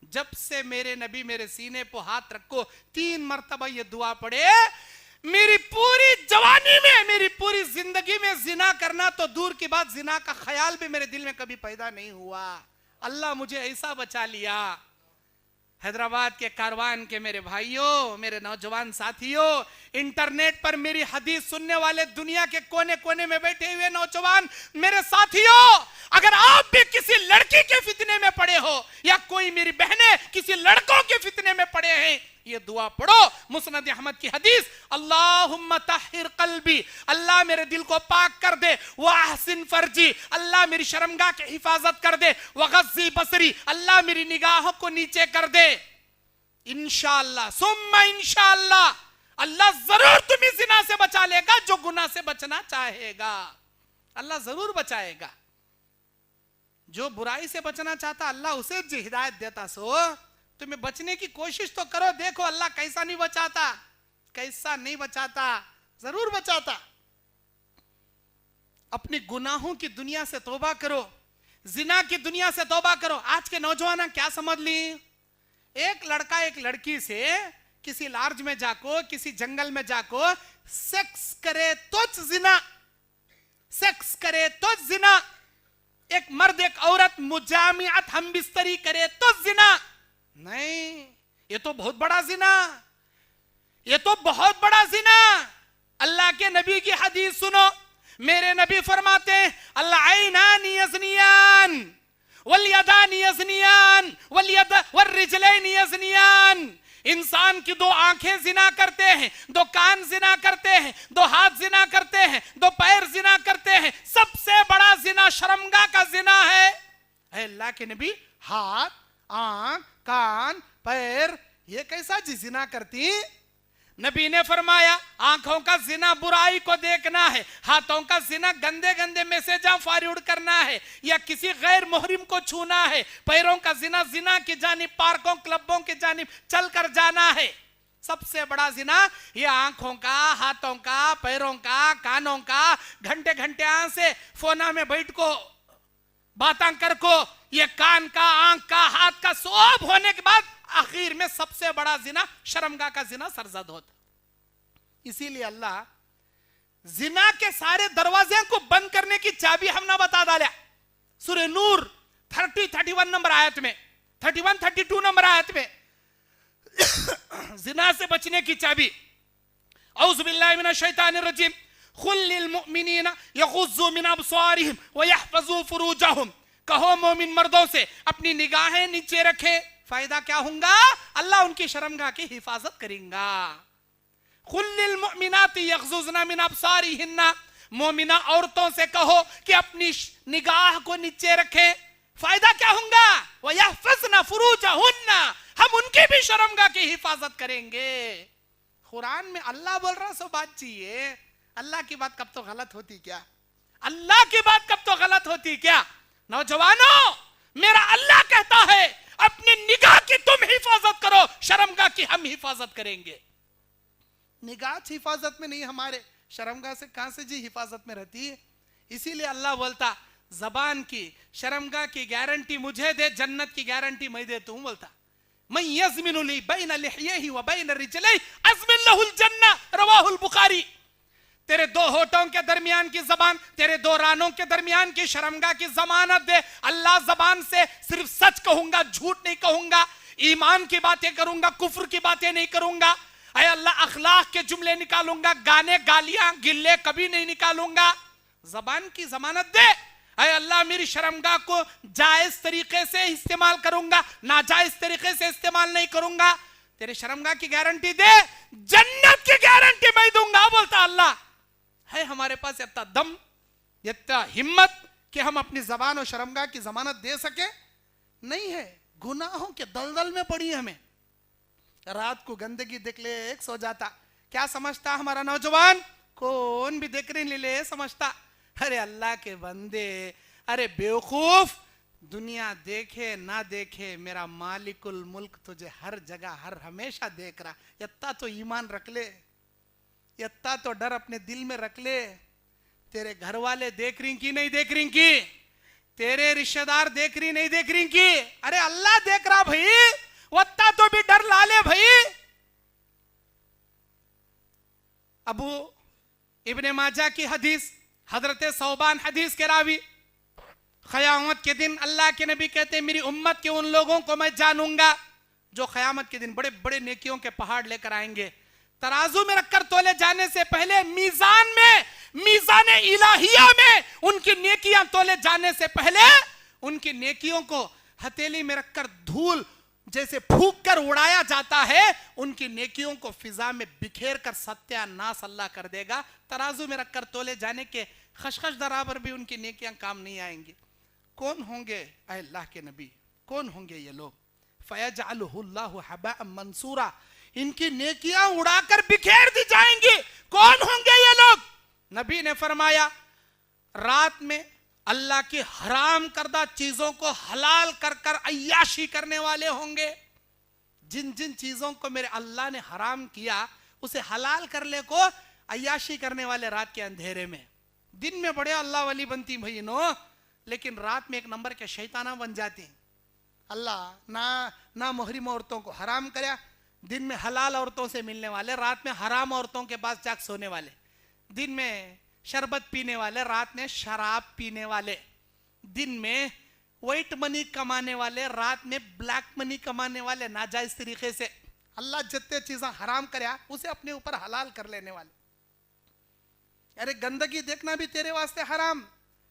جب سے میرے نبی میرے سینے پہ ہاتھ رکھو 3 مرتبہ یہ دعا پڑھے, میری پوری جوانی میں, میری پوری زندگی میں زنا کرنا تو دور کی بات, زنا کا خیال بھی میرے دل میں کبھی پیدا نہیں ہوا. اللہ مجھے ایسا بچا لیا. حیدرآباد کے کاروان کے میرے بھائیوں, میرے نوجوان ساتھیوں, انٹرنیٹ پر میری حدیث سننے والے دنیا کے کونے کونے میں بیٹھے ہوئے نوجوان میرے ساتھیوں, اگر آپ بھی کسی لڑکی کے فتنے میں پڑے ہو یا کوئی میری بہنیں کسی لڑکوں کے فتنے میں پڑے ہیں, یہ دعا پڑھو. مسند احمد کی حدیث, اللہم طہر قلبی, اللہ میرے دل کو پاک کر دے, واحسن فرجی, اللہ میری شرمگاہ کی حفاظت کر دے, وغضی بصری, اللہ میری نگاہوں کو نیچے کر دے. انشاءاللہ ثم انشاءاللہ اللہ ضرور تمہیں زنا سے بچا لے گا. جو گناہ سے بچنا چاہے گا اللہ ضرور بچائے گا. جو برائی سے بچنا چاہتا اللہ اسے جو ہدایت دیتا, سو تمہیں بچنے کی کوشش تو کرو. دیکھو اللہ کیسا نہیں بچاتا, کیسا نہیں بچاتا, ضرور بچاتا. اپنی گناہوں کی دنیا سے توبہ کرو, زنا کی دنیا سے توبہ کرو. آج کے نوجوان کیا سمجھ لی, ایک لڑکا ایک لڑکی سے کسی لارج میں جا کو, کسی جنگل میں جا کو سیکس کرے تو زنا, سیکس کرے تو زنا. ایک مرد ایک عورت مجامعت ہم بستری کرے تو زنا. نہیں, یہ تو بہت بڑا زنا, یہ تو بہت بڑا زنا. اللہ کے نبی کی حدیث سنو, میرے نبی فرماتے ہیں العینان یزنیان والیدان یزنیان والرجلین یزنیان. انسان کی 2 آنکھیں زنا کرتے ہیں, 2 کان زنا کرتے ہیں, 2 ہاتھ زنا کرتے ہیں, 2 پیر زنا کرتے ہیں. سب سے بڑا زنا شرمگاہ کا زنا ہے. اے اللہ کے نبی, ہاتھ, آنکھ, کان, پیر, یہ کیسا جی زنا کرتی؟ نبی نے فرمایا آنکھوں کا زنا برائی کو دیکھنا ہے, ہاتھوں کا زنا گندے گندے میسیجاں فارورڈ کرنا ہے یا کسی غیر محرم کو چھونا ہے, پیروں کا زنا زنا کی جانب پارکوں کلبوں کی جانب چل کر جانا ہے. سب سے بڑا زنا یہ آنکھوں کا, ہاتھوں کا, پیروں کا, کانوں کا, گھنٹے گھنٹے آن سے فونا میں بیٹھ کو باتاں کر کو, یہ کان کا, آنکھ کا, ہاتھ کا سواب ہونے کے بعد آخر میں سب سے بڑا زنا شرمگاہ کا زنا سرزد ہوتا. اسی لیے اللہ زنا کے سارے دروازے کو بند کرنے کی چابی ہم نہ بتا ڈالا. سورہ نور 31 نمبر آیت میں, 32 نمبر آیت میں زنا سے بچنے کی چابی. اعوذ باللہ من الشیطان الرجیم, قل للمؤمنین یغضوا من ابصارہم ویحفظوا فروجہم. کہو مومن مردوں سے اپنی نگاہیں نیچے رکھیں. فائدہ کیا ہوگا؟ اللہ ان کی شرمگاہ کی حفاظت کریں گا. قل للمؤمنات یغضضن من ابصارہن, مومنہ عورتوں سے کہو کہ اپنی نگاہ کو نیچے رکھیں. فائدہ کیا ہوگا؟ وَيَحْفَظْنَ فُرُوجَهُنَّ, ہم ان کی بھی شرمگاہ کی حفاظت کریں گے. قرآن میں اللہ بول رہا سو بات چاہیے. اللہ کی بات کب تو غلط ہوتی کیا؟ اللہ کی بات کب تو غلط ہوتی کیا؟ نوجوانوں, میرا اللہ کہتا ہے اپنی نگاہ کی تم حفاظت کرو, شرمگاہ کی ہم حفاظت کریں گے. نگاہ حفاظت میں نہیں, ہمارے شرمگاہ سے کہاں سے جی حفاظت میں رہتی ہے؟ اسی لیے اللہ بولتا زبان کی, شرمگاہ کی گارنٹی مجھے دے, جنت کی گارنٹی میں دیتا ہوں. بولتا من یزمن لی بین لحیہ و بین رجلہ ازمن لہ الجنہ, رواہ البخاری. تیرے 2 ہونٹوں کے درمیان کی زبان, تیرے 2 رانوں کے درمیان کی شرمگاہ کی ضمانت دے. اللہ زبان سے صرف سچ کہوں گا, جھوٹ نہیں کہوں گا, ایمان کی باتیں کروں گا, کفر کی باتیں نہیں کروں گا. اے اللہ اخلاق کے جملے نکالوں گا, گانے گالیاں گلے کبھی نہیں نکالوں گا. زبان کی ضمانت دے. اے اللہ میری شرمگاہ کو جائز طریقے سے استعمال کروں گا, ناجائز طریقے سے استعمال نہیں کروں گا. तेरे शर्मगाह की गारंटी दे, जन्नत की गारंटी मैं दूंगा, बोलता अल्लाह। है हमारे पास इतना दम, इतना हिम्मत कि हम अपनी जबान और शर्मगाह की जमानत दे सके? नहीं है। गुनाहों के दलदल में पड़ी हमें। रात को गंदगी देख ले एक सो जाता, क्या समझता हमारा नौजवान? कौन भी देख नहीं ले समझता। अरे अल्लाह के बंदे, अरे बेवकूफ, दुनिया देखे ना देखे, मेरा मालिकुल मुल्क तुझे हर जगह हर हमेशा देख रहा। इतना तो ईमान रख ले, इतना तो डर अपने दिल में रख ले। तेरे घर वाले देख रही की नहीं देख रही की? तेरे रिश्तेदार देख रही नहीं देख रही की? अरे अल्लाह देख रहा भाई, वत्ता तो भी डर ला ले भाई। अबू इब्ने माजा की हदीस, हजरत सौबान हदीस के रावी, क़यामत के दिन अल्लाह के नबी कहते हैं मेरी उम्मत के उन लोगों को मैं जानूंगा जो क़यामत के दिन बड़े बड़े नेकियों के पहाड़ लेकर आएंगे। तराजू में रखकर तोले जाने से पहले मीजान में, मीजान इलाहिया में उनकी नेकियां तोले जाने से पहले उनकी नेकियों को हथेली में रखकर धूल जैसे फूंक कर उड़ाया जाता है, उनकी नेकियों को फिजा में बिखेर कर सत्यानाश अल्लाह कर देगा। तराजू में रखकर तोले जाने के खशखश बराबर भी उनकी नेकियां काम नहीं आएंगी। कौन होंगे अल्लाह के नबी? कौन होंगे ये लोग? फयजअलहुल्लाहु हबाअन मंसूरा, इनकी नेकियां उड़ाकर बिखेर दी जाएंगी। कौन होंगे ये लोग? नबी ने फरमाया रात में अल्लाह की हराम करदा चीजों को हलाल कर कर अय्याशी करने वाले होंगे। जिन जिन चीजों को मेरे अल्लाह ने हराम किया उसे हलाल करने को अय्याशी करने वाले रात के अंधेरे में। दिन में बड़े अल्लाह वाली बनती भाई नो, लेकिन रात में एक नंबर के शैताना बन जाती। अल्लाह ना मुहरिम औरतों को हराम करया, दिन में हलाल औरतों से मिलने वाले, रात में हराम औरतों के पास जाग सोने वाले। दिन में शरबत पीने वाले, रात में शराब पीने वाले। दिन में व्हाइट मनी कमाने वाले, रात में ब्लैक मनी कमाने वाले नाजायज तरीके से। अल्लाह जितने चीजें हराम करया उसे अपने ऊपर हलाल कर लेने वाले। अरे गंदगी देखना भी तेरे वास्ते हराम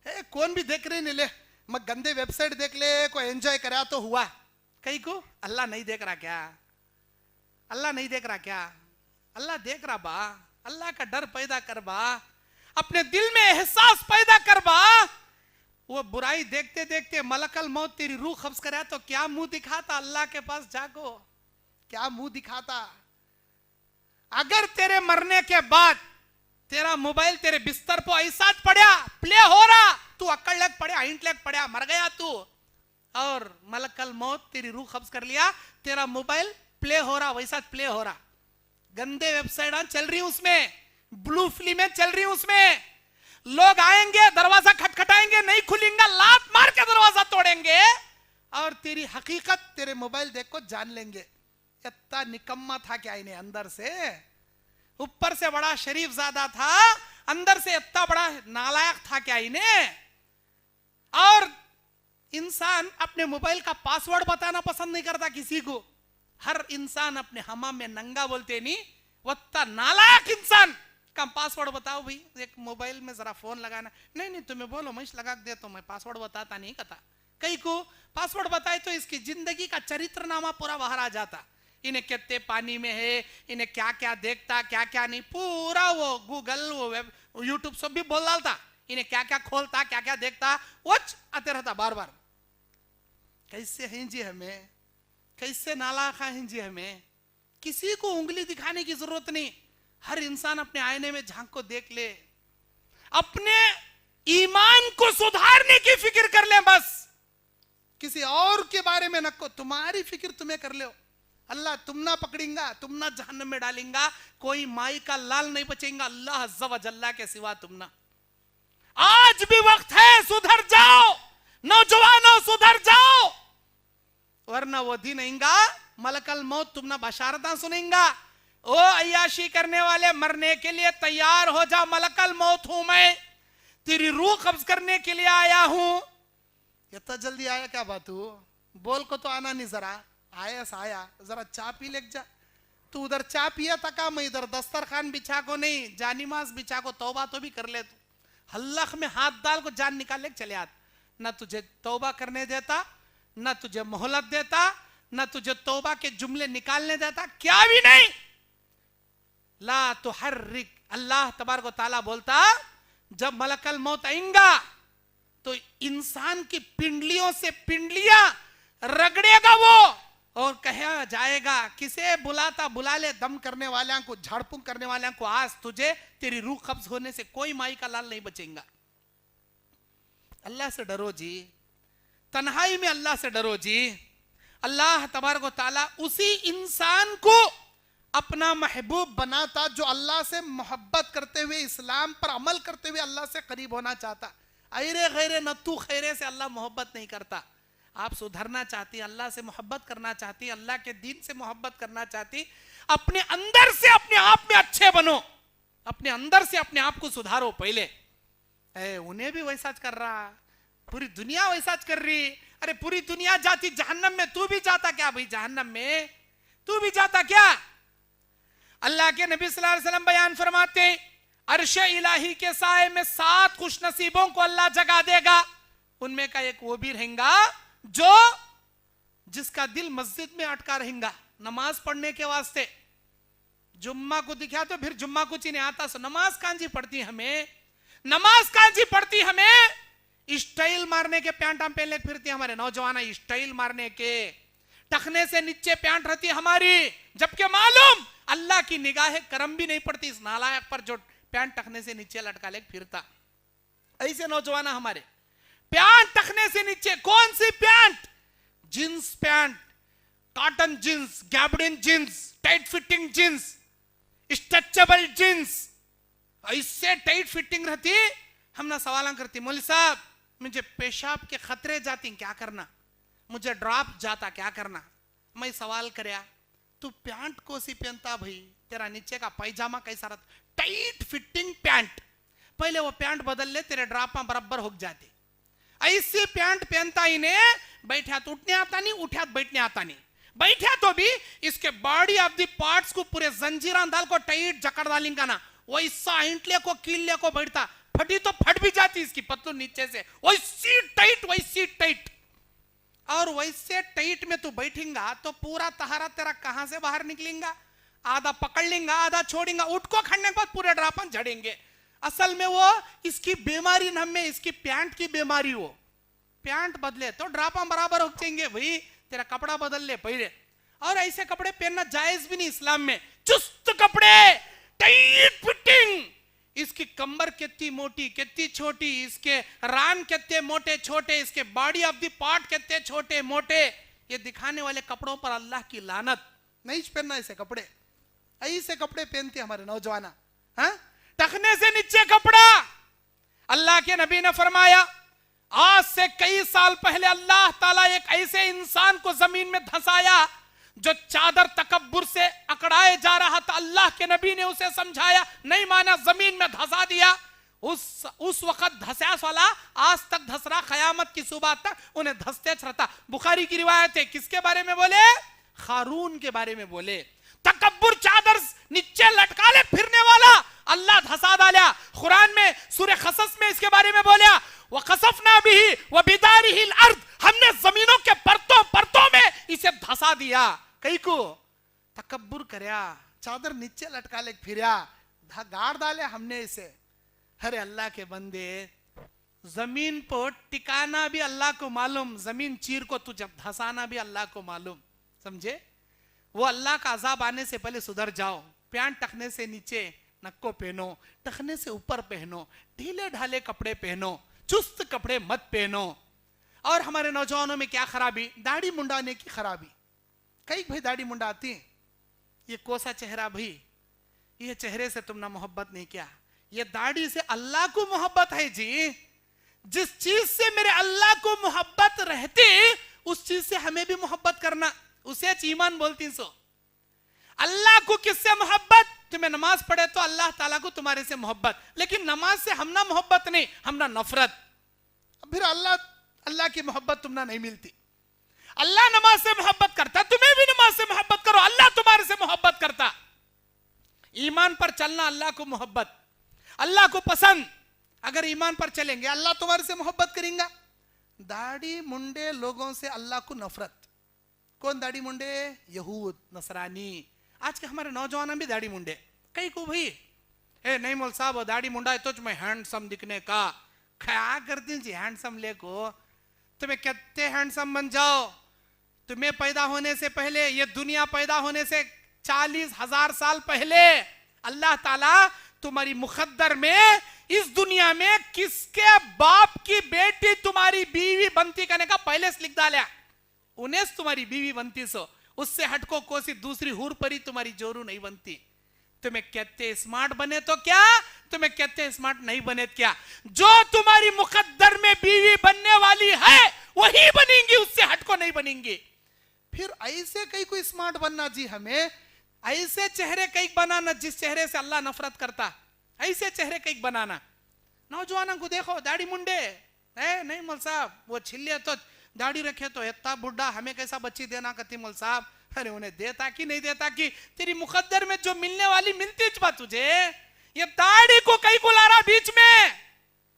है। कौन भी देख रहे नहीं ले, मैं गंदे वेबसाइट देख ले, कोई एंजॉय करा तो हुआ, कहीं को अल्लाह नहीं देख रहा क्या? अल्लाह नहीं देख रहा क्या? अल्लाह देख रहा बा। अल्लाह का डर पैदा कर बा, अपने दिल में एहसास पैदा कर बा। वो बुराई देखते देखते मलकल मौत तेरी रूह कब्ज करा तो क्या मुंह दिखाता? अल्लाह के पास जागो, क्या मुंह दिखाता? अगर तेरे मरने के बाद तेरा मोबाइल तेरे बिस्तर पर ऐसा पड़ा, प्ले हो रहा, तू अकड़ लग पड़ा, इंट लग पड़ा, मर गया तू, और मलकल मौत तेरी रूह कब्ज कर लिया, तेरा मोबाइल प्ले हो रहा, वैसा प्ले हो रहा, गंदे वेबसाइट चल रही उसमें, ब्लू फिल्में चल रही उसमें, लोग आएंगे दरवाजा खटखटाएंगे, नहीं खुलेंगे, लात मार के दरवाजा तोड़ेंगे और तेरी हकीकत तेरे मोबाइल देख को जान लेंगे। इतना निकम्मा था क्या इन्हें? अंदर से, ऊपर से बड़ा शरीफ ज्यादा था, अंदर से इतना बड़ा नालायक था क्या इन्हें? और इंसान अपने मोबाइल का पासवर्ड बताना पसंद नहीं करता किसी को। हर इंसान अपने हमाम में नंगा बोलते नहीं, वत्ता नालायक इंसान का पासवर्ड बताओ भाई, एक मोबाइल में जरा फोन लगाना, नहीं तुम्हें बोलो मैं लगा दे तो मैं पासवर्ड बताता नहीं कहता। कई को पासवर्ड बताए तो इसकी जिंदगी का चरित्रनामा पूरा बाहर आ जाता। इन्हें कितने पानी में है, इन्हें क्या क्या देखता, क्या क्या नहीं, पूरा वो गूगल, वो वेब, यूट्यूब सब भी बोल डालता, इन्हें क्या क्या खोलता, क्या क्या देखता, वच आते रहता बार बार। कैसे हैं जी हमें, कैसे नालायक हैं जी हमें। किसी को उंगली दिखाने की जरूरत नहीं, हर इंसान अपने आईने में झांक को देख ले, अपने ईमान को सुधारने की फिक्र कर ले बस, किसी और के बारे में न को, तुम्हारी फिक्र तुम्हें कर ले। अल्लाह तुम ना पकड़ेगा, तुम ना जहन्नम में डालेंगा, कोई माई का लाल नहीं बचेगा अल्लाह अज़्ज़ा व जल्ला के सिवा तुम ना। आज भी वक्त है, सुधर जाओ नौजवानों, सुधर जाओ, वरना वो दिन आएगा मलकल मौत तुम ना बशारता सुनेगा। ओ अय्याशी करने वाले, मरने के लिए तैयार हो जा, मलकल मौत हूं मैं, तेरी रूह कब्ज करने के लिए आया हूं। इतना जल्दी आया क्या बात हो? बोल को तो आना नहीं, जरा आया आया, जरा चा पी ले जा। तू उधर चा पिया तका, मैं इधर दस्तरखान बिछा को नहीं, जानिमाज बिछा को तौबा तो भी कर ले तू। हल्लख में हाथ डाल को जान निकाल ले चले आत, ना तुझे तौबा करने देता, ना तुझे मोहलत देता, न तुझे तौबा के जुमले निकालने देता, क्या भी नहीं। ला तुहर्रिक, अल्लाह तबारक व तआला बोलता जब मलकल मौत आएगा तो इंसान की पिंडलियों से पिंडलियां रगड़ेगा वो, और कहा जाएगा किसे बुलाता, बुला ले दम करने वाले को, झाड़ फूंक करने वाले को, आज तुझे तेरी रूह कब्ज होने से कोई माई का लाल नहीं बचेगा। अल्लाह से डरो जी, तन्हाई में अल्लाह से डरो जी। अल्लाह तबारक व तआला उसी इंसान को अपना महबूब बनाता जो अल्लाह से मोहब्बत करते हुए, इस्लाम पर अमल करते हुए अल्लाह से करीब होना चाहता। अरे गैरे नत्तू खैरे से अल्लाह मोहब्बत नहीं करता। आप सुधरना चाहती, अल्लाह से मोहब्बत करना चाहती, अल्लाह के दीन से मोहब्बत करना चाहती, अपने अंदर से अपने आप में अच्छे बनो, अपने अंदर से अपने आप को सुधारो पहले। उन्हें भी वैसा कर रहा, पूरी दुनिया वैसा कर रही। अरे पूरी दुनिया जाती जहन्नम में, तू भी जाता क्या भाई जहन्नम में? तू भी जाता क्या? अल्लाह के नबी सल्लल्लाहु अलैहि वसल्लम बयान फरमाते हैं, अर्श इलाही के साए में 7 खुश नसीबों को अल्लाह जगा देगा। उनमें का एक वो भी रहेगा जो जिसका दिल मस्जिद में अटका रहेगा नमाज पढ़ने के वास्ते। जुम्मा को दिखा तो फिर जुम्मा कुछ ही नहीं आता, सो नमाज कांजी पढ़ती हमें, नमाज कांजी पढ़ती हमें। स्टाइल मारने के पैंट हम पहले फिरती हमारे नौजवान, स्टाइल मारने के, टखने से नीचे पैंट रहती हमारी, जबकि मालूम अल्लाह की निगाह करम भी नहीं पड़ती इस नालायक पर जो पैंट टखने से नीचे लटका ले फिरता। ऐसे नौजवान हमारे पैंट टखने से नीचे, कौन सी pant? Jeans pant, cotton jeans, gabardine jeans, tight fitting jeans, stretchable jeans, ऐसे टाइट फिटिंग रहती। हम ना सवाल करती, मौलवी साहब मुझे पेशाब के खतरे जाती, क्या करना? मुझे ड्रॉप जाता, क्या करना? मैं सवाल करया, तू पैंट को सी पहनता भाई, तेरा नीचे का पैजामा कैसा रहता? टाइट फिटिंग पैंट, पहले वो पैंट बदल ले, तेरे ड्रॉप में बराबर हो जाते। ऐसी पैंट पहनता ही ने, बैठा तो उठने आता नहीं, उठा तो बैठने आता नहीं, बैठा तो भी इसके बॉडी ऑफ द पार्ट्स को पूरे जंजीरा डाल को टाइट जकड़ डालेंगे ना, वैसा इंटले को कीले को बैठता, फटी तो फट भी जाती इसकी पतलू नीचे से, वैसी टाइट वैसी टाइट। और वैसे टाइट में तू बैठेगा तो पूरा तहारा तेरा कहां से बाहर निकलेगा? आधा पकड़ लेंगा, आधा छोड़ेगा, उठ को खड़ने के बाद पूरे ड्रापन झड़ेंगे। असल में वो इसकी बीमारी न में, इसकी पैंट की बीमारी, वो पैंट बदले तो ड्रापा बराबर हो जाएंगे भाई, तेरा कपड़ा बदल ले पहले। और ऐसे कपड़े पहनना जायज भी नहीं इस्लाम में, चुस्त कपड़े, टाइट फिटिंग, इसकी कमर कितनी मोटी कितनी छोटी, इसके रान कितने मोटे छोटे, इसके बॉडी ऑफ द पार्ट कितने छोटे मोटे, ये दिखाने वाले कपड़ों पर अल्लाह की लानत। नहीं पहनना ऐसे कपड़े, ऐसे कपड़े पहनते हमारे नौजवान, हाँ? टखने से नीचे कपड़ा। अल्लाह के नबी ने फरमाया, आज से कई साल पहले अल्लाह ताला एक ऐसे इंसान को जमीन में धंसाया जो चादर तकब्बुर से अकड़ाए जा रहा था। अल्लाह के नबी ने उसे समझाया, नहीं माना, जमीन में धंसा दिया। उस वक्त धसास वाला आज तक धस रहा, कयामत की सुबह तक उन्हें धसते रहता। बुखारी की रिवायत है, किसके बारे में बोले? खारून के बारे में बोले। तकब्बुर चादर नीचे लटका ले फिरने वाला अल्लाह धसा डाला। कुरान में सूरह खसस में इसके बारे में बोला, वखसफना बिही व बिदारिहिल अर्द, हमने जमीनों के परतों परतों में इसे धसा दिया। कई को तकब्बुर करया, चादर नीचे लटका ले फिरया, गाड़ डाले हमने इसे। अरे अल्लाह के बंदे, जमीन पर टिकाना भी अल्लाह को मालूम, जमीन चीर को तू जब धसाना भी अल्लाह को मालूम, समझे? वो अल्लाह का अजाब आने से पहले सुधर जाओ। पैंट टखने से नीचे नक्को पहनो, टखने से ऊपर पहनो, ढीले ढाले कपड़े पहनो, चुस्त कपड़े मत पहनो। और हमारे नौजवानों में क्या खराबी? दाढ़ी मुंडाने की खराबी। कई भाई दाढ़ी मुंडाती, ये कोसा चेहरा भाई, ये चेहरे से तुमने मोहब्बत नहीं किया, ये दाढ़ी से अल्लाह को मोहब्बत है जी। जिस चीज से मेरे अल्लाह को मोहब्बत रहती उस चीज से हमें भी मोहब्बत करना, उसे ईमान बोलती। सो अल्लाह को किससे मोहब्बत? तुम्हें नमाज पढ़े तो अल्लाह ताला को तुम्हारे से मोहब्बत, लेकिन नमाज से हमना मोहब्बत नहीं, हमना नफरत। फिर अल्लाह की मोहब्बत तुमना नहीं मिलती। अल्लाह नमाज से मोहब्बत करता, तुम्हें भी नमाज से मोहब्बत करो, अल्लाह तुम्हारे से मोहब्बत करता। ईमान पर चलना अल्लाह को मोहब्बत, अल्लाह को पसंद। अगर ईमान पर चलेंगे अल्लाह तुम्हारे से मोहब्बत करेंगे। दाढ़ी मुंडे लोगों से अल्लाह को नफरत, کون داڑھی منڈے؟ یہود نصرانی. آج کے ہمارے نوجوان بھی داڑھی منڈے. کئی کو بھائی اے نہیں مول صاحب داڑھی منڈا ہے تو میں ہینڈسم دکھنے کا. کیا کرتے جی ہینڈسم لے کو؟ تمہیں کہتے ہینڈسم بن جاؤ. تمہیں پیدا ہونے سے پہلے، یہ دنیا پیدا ہونے سے 40,000 سال پہلے اللہ تعالیٰ تمہاری مقدر میں اس دنیا میں کس کے باپ کی بیٹی تمہاری بیوی بنتی کرنے کا پہلے سے لکھ ڈالا. انہیں تمہاری بیوی بنتی سو اس سے ہٹ کو کوسی دوسری ہور پری تمہاری جورو نہیں بنتی. تمہیں کہتے اسمارٹ بنے تو کیا، تمہیں کہتے اسمارٹ نہیں بنے کیا. جو تمہاری مقدر میں بیوی بننے والی ہے وہی بنیں گی، اس سے ہٹ کو نہیں بنیں گی. پھر ایسے کئی کو اسمارٹ بننا جی، ہمیں ایسے چہرے کئی بنانا جس چہرے سے اللہ نفرت کرتا، ایسے چہرے کئی بنانا. نوجوانوں کو دیکھو داڑھی منڈے، نہیں مول صاحب وہ چھلے تو داڑھی رکھے تو اتنا بڑھا، ہمیں کیسا بچی دینا کہتی مول صاحب. ارے انہیں دیتا کی نہیں دیتا کی، تیری مقدر میں جو ملنے والی ملتی چپا تجھے. یہ داڑھی کو کئی کو لا رہا بیچ میں.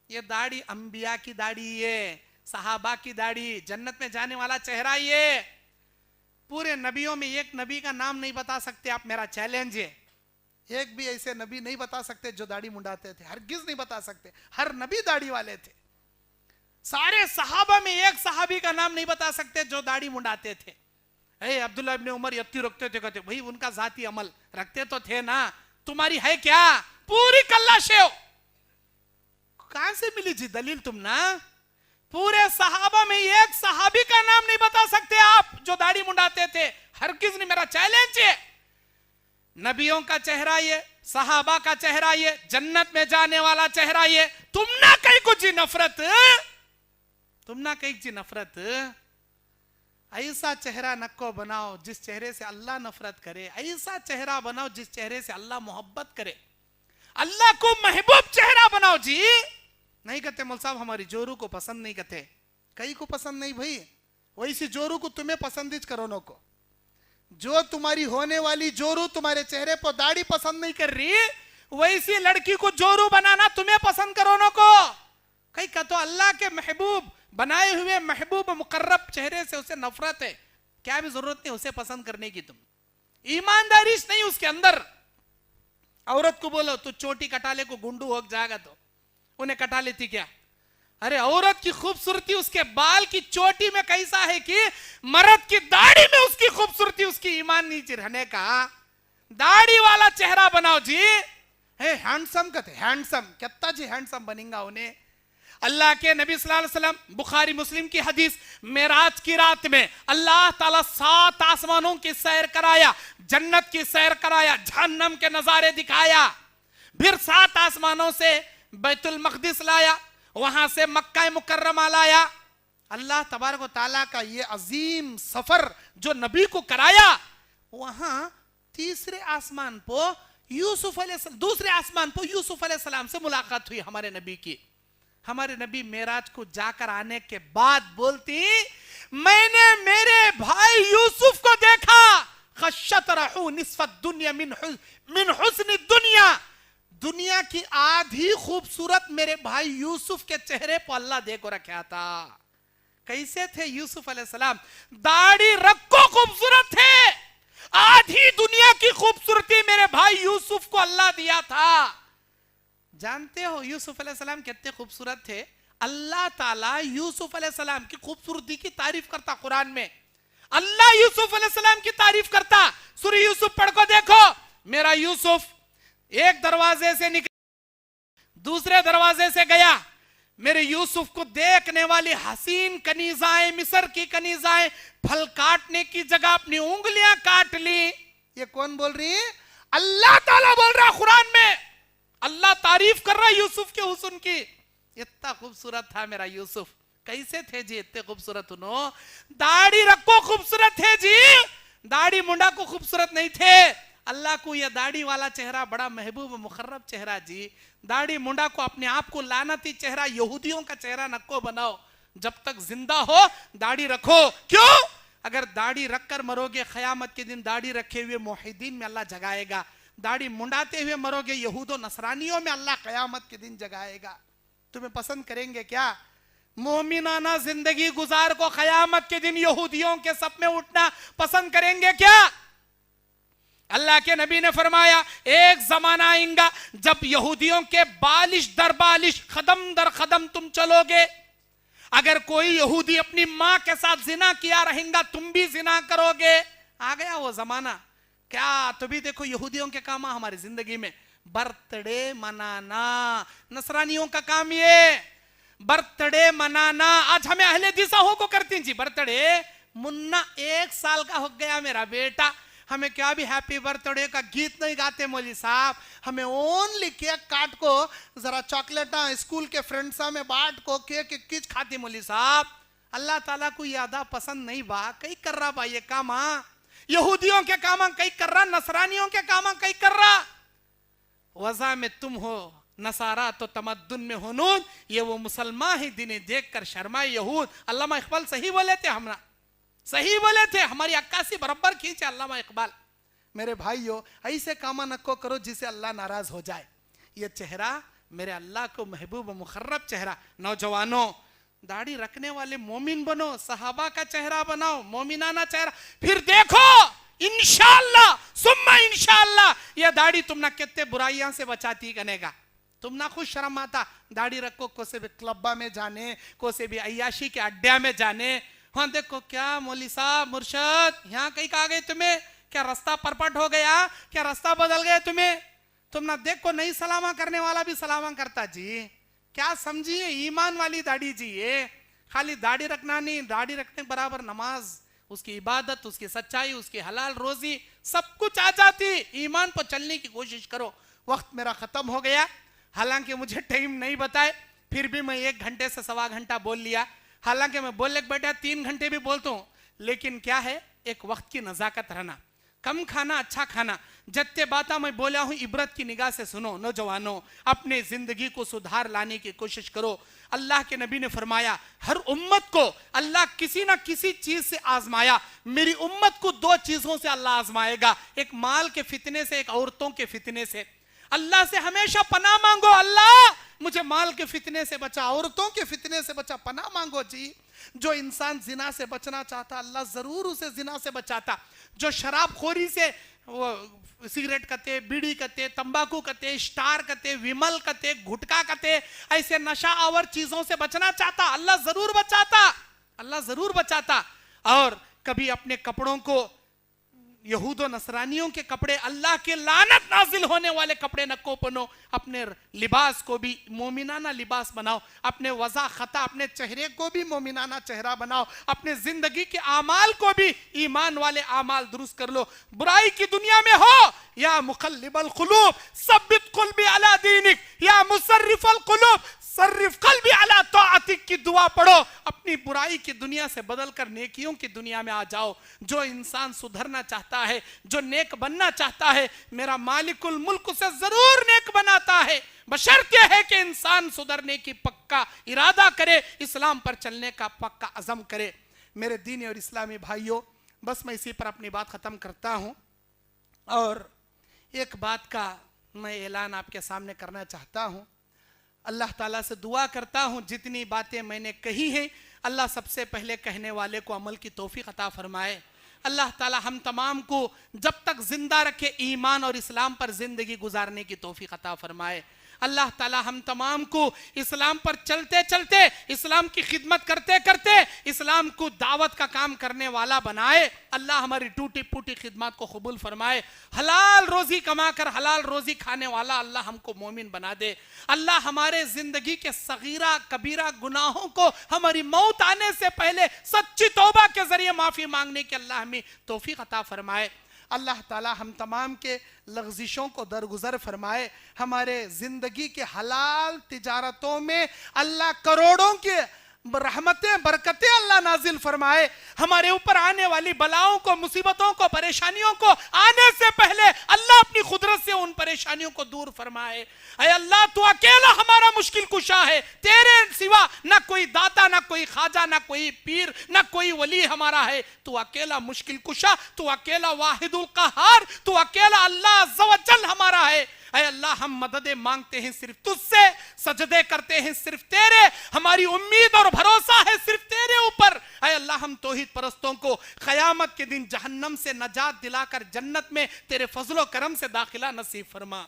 یہ داڑھی انبیاء کی داڑھی ہے، صحابہ کی داڑھی، جنت میں جانے والا چہرہ. یہ پورے نبیوں میں ایک نبی کا نام نہیں بتا سکتے آپ، میرا چیلنج ہے. ایک بھی ایسے نبی نہیں بتا سکتے جو داڑھی منڈاتے تھے، ہرگز نہیں بتا سکتے. ہر نبی داڑھی والے تھے. سارے صحابہ میں ایک صحابی کا نام نہیں بتا سکتے جو داڑھی منڈاتے تھے. اے عبداللہ ابن عمر یتی رکھتے تھے، کہتے بھئی ان کا ذاتی عمل رکھتے تو تھے نا، تمہاری ہے کیا؟ پوری کلہ شیو. کہاں سے ملی جی دلیل تم نا؟ پورے صحابہ میں ایک صحابی کا نام نہیں بتا سکتے آپ جو داڑھی منڈاتے تھے. ہرگز نہیں. میرا چیلنج ہے. نبیوں کا چہرہ یہ، صحابہ کا چہرہ یہ، جنت میں جانے والا چہرہ یہ. تم نہ کہیں کو جی نفرت، تم نہ کہیں جی نفرت. ایسا چہرہ نکو بناؤ جس چہرے سے اللہ نفرت کرے. ایسا چہرہ بناؤ جس چہرے سے اللہ محبت کرے. اللہ کو محبوب چہرہ بناؤ جی. نہیں کہتے مول صاحب ہماری جورو کو پسند نہیں کہتے. کئی کو پسند نہیں بھائی، ویسی جورو کو تمہیں پسندیج کرونوں کو. جو تمہاری ہونے والی جورو تمہارے چہرے پر داڑھی پسند نہیں کر رہی، ویسی لڑکی کو جورو بنانا تمہیں پسند کرونوں کو. کئی کہتو اللہ کے محبوب بنائے ہوئے محبوب مقرب چہرے سے اسے نفرت ہے. کیا بھی ضرورت نہیں اسے پسند کرنے کی. تم ایمانداری نہیں اس کے اندر. عورت کو بولو تو چوٹی کٹا لے کو گنڈو ہو جائے گا، تو انہیں کٹا لیتی کیا؟ ارے عورت کی خوبصورتی اس کے بال کی چوٹی میں کیسا ہے کہ مرد کی داڑھی میں اس کی خوبصورتی اس کی ایمان نیچے رہنے کا. داڑھی والا چہرہ بناؤ جی. ہینڈسم کہتے ہینڈسم کہتا جی ہینڈسم بنیں گا انہیں. اللہ کے نبی صلی اللہ علیہ وسلم بخاری مسلم کی حدیث، معراج کی رات میں اللہ تعالیٰ 7 آسمانوں کی سیر کرایا، جنت کی سیر کرایا، جہنم کے نظارے دکھایا، پھر 7 آسمانوں سے بیت المقدس لایا، وہاں سے مکہ مکرمہ لایا. اللہ تبارک و تعالیٰ کا یہ عظیم سفر جو نبی کو کرایا، وہاں تیسرے آسمان پہ یوسف علیہ السلام، دوسرے آسمان پہ یوسف علیہ السلام سے ملاقات ہوئی ہمارے نبی کی. ہمارے نبی معراج کو جا کر آنے کے بعد بولتی، میں نے میرے بھائی یوسف کو دیکھا، خشت رحو نصف الدنیا من حسن الدنیا. دنیا کی آدھی خوبصورت میرے بھائی یوسف کے چہرے پر اللہ دے کو رکھا تھا. کیسے تھے یوسف علیہ السلام؟ داڑھی رکھو خوبصورت تھے. آدھی دنیا کی خوبصورتی میرے بھائی یوسف کو اللہ دیا تھا. جانتے ہو یوسف علیہ السلام کتنے خوبصورت تھے؟ اللہ تعالیٰ یوسف علیہ السلام کی خوبصورتی کی تعریف کرتا قرآن میں. اللہ یوسف علیہ السلام کی تعریف کرتا. سورہ یوسف پڑھ کو دیکھو. میرا یوسف ایک دروازے سے نکل دوسرے دروازے سے گیا. میرے یوسف کو دیکھنے والی حسین کنیزائیں، مصر کی کنیزائیں پھل کاٹنے کی جگہ اپنی انگلیاں کاٹ لی. یہ کون بول رہی ہے؟ اللہ تعالیٰ بول رہا قرآن میں. اللہ تعریف کر رہا یوسف کے حسن کی. اتنا خوبصورت تھا میرا یوسف. کیسے تھے جی اتنے خوبصورت؟ انہوں داڑھی رکھو خوبصورت تھے جی، داڑھی منڈا کو خوبصورت نہیں تھے. اللہ کو یہ داڑھی والا چہرہ بڑا محبوب مقرب چہرہ جی. داڑھی منڈا کو اپنے آپ کو لعنتی چہرہ، یہودیوں کا چہرہ نکو بناؤ. جب تک زندہ ہو داڑھی رکھو. کیوں؟ اگر داڑھی رکھ کر مرو گے قیامت کے دن داڑھی رکھے ہوئے موحدین میں اللہ جگائے گا. داڑھی منڈاتے ہوئے مرو گے یہود و نصرانیوں میں اللہ قیامت کے دن جگائے گا. تمہیں پسند کریں گے کیا؟ مومنانہ زندگی گزار کو قیامت کے دن یہودیوں کے صف میں اٹھنا پسند کریں گے کیا؟ اللہ کے نبی نے فرمایا ایک زمانہ آئے گا جب یہودیوں کے بالش در بالش قدم در قدم تم چلو گے. اگر کوئی یہودی اپنی ماں کے ساتھ زنا کیا رہیں گا تم بھی زنا کرو گے. آ گیا وہ زمانہ. کیا تو بھی دیکھو یہودیوں کے کام ہماری زندگی میں برتھ ڈے منانا. نصرانیوں کا کام یہ برتھ ڈے منانا. آج ہمیں اہل حدیث ہو کو کرتی ہیں جی برتھ ڈے. منا 1 سال کا ہو گیا میرا بیٹا, ہمیں کیا بھی ہیپی برتھ ڈے کا گیت نہیں گاتے مولوی صاحب. ہمیں اونلی کیک کاٹ کو ذرا چاکلیٹاں اسکول کے فرینڈساں میں بانٹ کو کیک کچھ کھاتے مولوی صاحب. اللہ تعالیٰ کو یہ ادا پسند نہیں با. کئی کر رہا با یہ کام, یہودیوں کے کام کئی کر رہا, نصرانیوں کے کام کئی کر رہا. وضع میں تم ہو نصارہ تو تمدن میں ہنود. یہ وہ مسلمان ہی دنیں دیکھ کر شرمائے یہود. علامہ اقبال صحیح بولے تھے, ہمارا صحیح بولے تھے, ہماری عکاسی برابر کھینچے علامہ اقبال. میرے بھائیو ایسے کاما نکو کرو جسے اللہ ناراض ہو جائے. یہ چہرہ میرے اللہ کو محبوب و مخرب چہرہ. نوجوانوں داڑھی رکھنے والے مومن بنو, صحابہ کا چہرہ بناؤ, مومنانہ چہرہ. پھر دیکھو انشاءاللہ ثم انشاءاللہ یہ داڑھی تم نہ کتنے برائیاں سے بچاتی کنے گا. تم نہ خوش شرم آتا داڑھی رکھو کوسے بھی کلبہ میں جانے, کوسے بھی عیاشی کے اڈیا میں جانے. ہاں دیکھو کیا مولوی صاحب مرشد یہاں کہیں کہا گئے تمہیں, کیا رستہ پرپٹ ہو گیا, کیا رستہ بدل گئے تمہیں. تم نہ دیکھو نہیں سلامہ کرنے والا بھی سلامہ کرتا جی. کیا سمجھیے ایمان والی داڑھی جی. یہ خالی داڑھی رکھنا نہیں, داڑھی رکھنے برابر نماز, اس کی عبادت, اس کی سچائی, اس کی حلال روزی سب کچھ آ جاتی. ایمان پر چلنے کی کوشش کرو. وقت میرا ختم ہو گیا, حالانکہ مجھے ٹائم نہیں بتائے, پھر بھی میں 1 گھنٹے سے 1.25 گھنٹہ بول لیا. حالانکہ میں بولنے کے بیٹا 3 گھنٹے بھی بولتا ہوں, لیکن کیا ہے ایک وقت کی نزاکت رہنا, کم کھانا اچھا کھانا. جتنے باتیں میں بولا ہوں عبرت کی نگاہ سے سنو. نوجوانوں اپنے زندگی کو سدھار لانے کی کوشش کرو. اللہ کے نبی نے فرمایا ہر امت کو اللہ کسی نہ کسی چیز سے آزمایا. میری امت کو 2 چیزوں سے اللہ آزمائے گا, ایک مال کے فتنے سے, ایک عورتوں کے فتنے سے. اللہ سے ہمیشہ پناہ مانگو, اللہ مجھے مال کے فتنے سے بچا, عورتوں کے فتنے سے بچا, پناہ مانگو جی. جو انسان زنا سے بچنا چاہتا اللہ ضرور اسے زنا سے بچاتا. جو شراب خوری سے, وہ سگریٹ کتے, بیڑی کتے, تمباکو کتے, اسٹار کتے, ویمل کتے, گھٹکا کتے, ایسے نشہ آور چیزوں سے بچنا چاہتا اللہ ضرور بچاتا, اللہ ضرور بچاتا. اور کبھی اپنے کپڑوں کو یہود و نصرانیوں کے کپڑے, اللہ کے لعنت نازل ہونے والے کپڑے نہ کو پہنو. اپنے لباس کو بھی مومنانہ لباس بناؤ, اپنے وضع خطا, اپنے چہرے کو بھی مومنانہ چہرہ بناؤ, اپنے زندگی کے اعمال کو بھی ایمان والے اعمال درست کر لو. برائی کی دنیا میں ہو یا مقلب القلوب ثبت قلبی علی دینک, یا مصرف القلوب صرف قلبی علی طاعتک کی دعا پڑھو. اپنی برائی کی دنیا سے بدل کر نیکیوں کی دنیا میں آ جاؤ. جو انسان سدھرنا چاہتا ہے, جو نیک بننا چاہتا ہے, میرا مالک الملک اسے ضرور نیک بناتا ہے, بشرط یہ ہے کہ انسان سدھرنے کی پکا ارادہ کرے, اسلام پر چلنے کا پکا عزم کرے. میرے دینی اور اسلامی بھائیوں بس میں اسی پر اپنی بات ختم کرتا ہوں. اور ایک بات کا میں اعلان آپ کے سامنے کرنا چاہتا ہوں. اللہ تعالیٰ سے دعا کرتا ہوں جتنی باتیں میں نے کہی ہیں اللہ سب سے پہلے کہنے والے کو عمل کی توفیق عطا فرمائے. اللہ تعالیٰ ہم تمام کو جب تک زندہ رکھے ایمان اور اسلام پر زندگی گزارنے کی توفیق عطا فرمائے. اللہ تعالیٰ ہم تمام کو اسلام پر چلتے چلتے, اسلام کی خدمت کرتے کرتے اسلام کو دعوت کا کام کرنے والا بنائے. اللہ ہماری ٹوٹی پوٹی خدمات کو قبول فرمائے. حلال روزی کما کر حلال روزی کھانے والا اللہ ہم کو مومن بنا دے. اللہ ہمارے زندگی کے صغیرہ کبیرہ گناہوں کو ہماری موت آنے سے پہلے سچی توبہ کے ذریعے معافی مانگنے کی اللہ ہمیں توفیق عطا فرمائے. اللہ تعالی ہم تمام کے لغزشوں کو درگزر فرمائے. ہمارے زندگی کے حلال تجارتوں میں اللہ کروڑوں کے رحمتیں برکتیں اللہ نازل فرمائے. ہمارے اوپر آنے والی بلاؤں کو, مصیبتوں کو, پریشانیوں کو آنے سے پہلے اللہ اپنی قدرت سے ان پریشانیوں کو دور فرمائے. اے اللہ تو اکیلا ہمارا مشکل کشا ہے, تیرے سوا نہ کوئی داتا, نہ کوئی خواجہ, نہ کوئی پیر, نہ کوئی ولی ہمارا ہے. تو اکیلا مشکل کشا, تو اکیلا واحد القہار, تو اکیلا اللہ عز و جل ہمارا ہے. اے اللہ ہم مدد مانگتے ہیں صرف تجھ سے, سجدے کرتے ہیں صرف تیرے، ہماری امید اور بھروسہ ہے صرف تیرے اوپر۔ اے اللہ ہم توحید پرستوں کو قیامت کے دن جہنم سے نجات دلا کر جنت میں تیرے فضل و کرم سے داخلہ نصیب فرما۔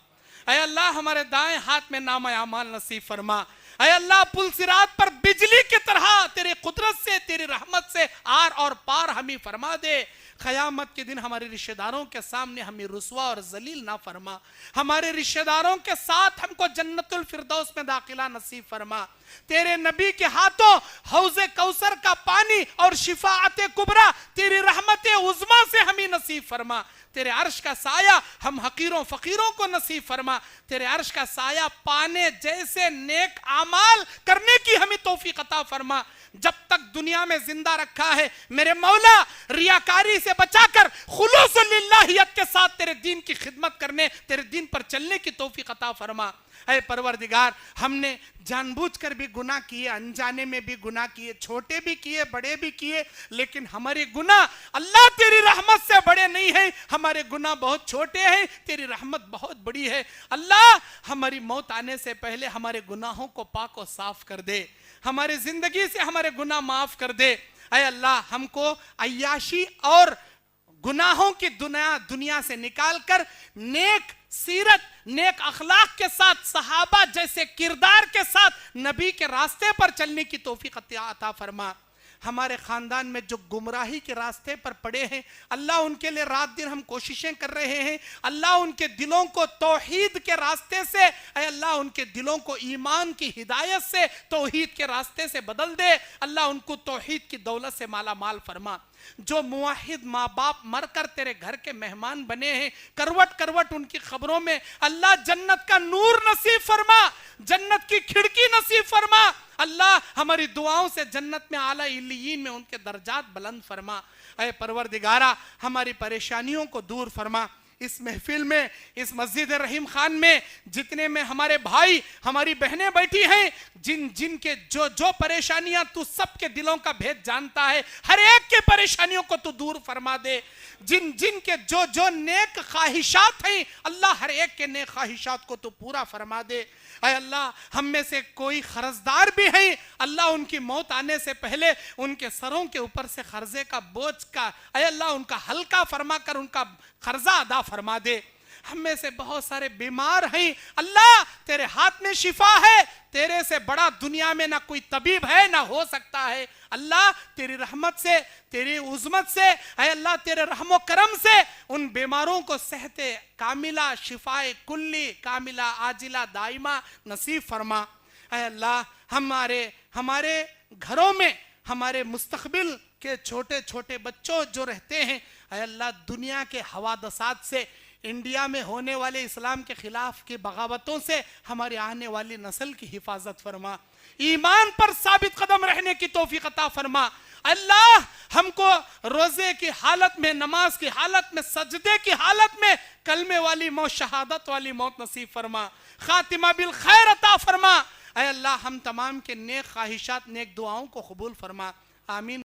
اے اللہ ہمارے دائیں ہاتھ میں نامہ اعمال نصیب فرما۔ اے اللہ پل صراط پر بجلی کی طرح تیرے قدرت سے، تیری رحمت سے آر اور پار ہمیں فرما دے۔ قیامت کے دن ہمارے رشتہ داروں کے سامنے ہمیں رسوا اور ذلیل نہ فرما۔ ہمارے رشتہ داروں کے ساتھ ہم کو جنت الفردوس میں داخلہ نصیب فرما۔ تیرے نبی کے ہاتھوں حوض کوثر کا پانی اور شفاعت کبریٰ تیری رحمت عظمیٰ سے ہمیں نصیب فرما۔ تیرے عرش کا سایہ ہم حقیروں فقیروں کو نصیب فرما۔ تیرے عرش کا سایہ پانے جیسے نیک اعمال کرنے کی ہمیں توفیق عطا فرما۔ جب تک دنیا میں زندہ رکھا ہے میرے مولا، ریاکاری سے بچا کر خلوص للہیت کے ساتھ تیرے دین کی خدمت کرنے، تیرے دین پر چلنے کی توفیق عطا فرما۔ اے پروردگار، ہم نے جان بوجھ کر بھی گناہ کیے، انجانے میں بھی گناہ کیے، چھوٹے بھی کیے، بڑے بھی کیے، لیکن ہمارے گناہ اللہ تیری رحمت سے بڑے نہیں ہیں۔ ہمارے گناہ بہت چھوٹے ہیں، تیری رحمت بہت بڑی ہے۔ اللہ ہماری موت آنے سے پہلے ہمارے گناہوں کو پاک و صاف کر دے، ہماری زندگی سے ہمارے گناہ معاف کر دے۔ اے اللہ ہم کو عیاشی اور گناہوں کی دنیا سے نکال کر نیک سیرت، نیک اخلاق کے ساتھ، صحابہ جیسے کردار کے ساتھ نبی کے راستے پر چلنے کی توفیق عطا فرما۔ ہمارے خاندان میں جو گمراہی کے راستے پر پڑے ہیں اللہ ان کے لئے رات دن ہم کوششیں کر رہے ہیں۔ اللہ ان کے دلوں کو توحید کے راستے سے، اے اللہ ان کے دلوں کو ایمان کی ہدایت سے، توحید کے راستے سے بدل دے۔ اللہ ان کو توحید کی دولت سے مالا مال فرما۔ جو موحد ماں باپ مر کر تیرے گھر کے مہمان بنے ہیں، کروٹ کروٹ ان کی خبروں میں اللہ جنت کا نور نصیب فرما، جنت کی کھڑکی نصیب فرما۔ اللہ ہماری دعاؤں سے جنت میں اعلی علیین میں ان کے درجات بلند فرما۔ اے پروردگارہ ہماری پریشانیوں کو دور فرما۔ اس محفل میں، اس مسجد رحیم خان میں جتنے میں ہمارے بھائی ہماری بہنیں بیٹھی ہیں، جن کے جو پریشانیاں تو سب کے دلوں کا بھید جانتا ہے، ہر ایک کے پریشانیوں کو تو دور فرما دے۔ جن کے جو نیک خواہشات ہیں اللہ ہر ایک کے نیک خواہشات کو تو پورا فرما دے۔ اے اللہ ہم میں سے کوئی قرضدار بھی ہیں، اللہ ان کی موت آنے سے پہلے ان کے سروں کے اوپر سے قرضے کا بوجھ کا اے اللہ ان کا ہلکا فرما کر ان کا قرضہ ادا فرما دے۔ ہم میں سے بہت سارے بیمار ہیں، اللہ تیرے ہاتھ میں شفا ہے، تیرے سے بڑا دنیا میں نہ کوئی طبیب ہے نہ ہو سکتا ہے۔ اللہ تیری رحمت سے، تیری عظمت سے، اے اللہ تیرے رحم و کرم سے ان بیماروں کو صحت کاملہ، شفاء کلی کاملہ عاجلہ دائمہ نصیب فرما۔ اے اللہ ہمارے گھروں میں ہمارے مستقبل کے چھوٹے چھوٹے بچوں جو رہتے ہیں، اے اللہ دنیا کے حوادثات سے، انڈیا میں ہونے والے اسلام کے خلاف کی بغاوتوں سے ہماری آنے والی نسل کی حفاظت فرما، ایمان پر ثابت قدم رہنے کی توفیق عطا فرما۔ اللہ ہم کو روزے کی حالت میں، نماز کی حالت میں، سجدے کی حالت میں کلمے والی موت، شہادت والی موت نصیب فرما، خاتمہ بالخیر عطا فرما۔ اے اللہ ہم تمام کے نیک خواہشات، نیک دعاؤں کو قبول فرما، آمین۔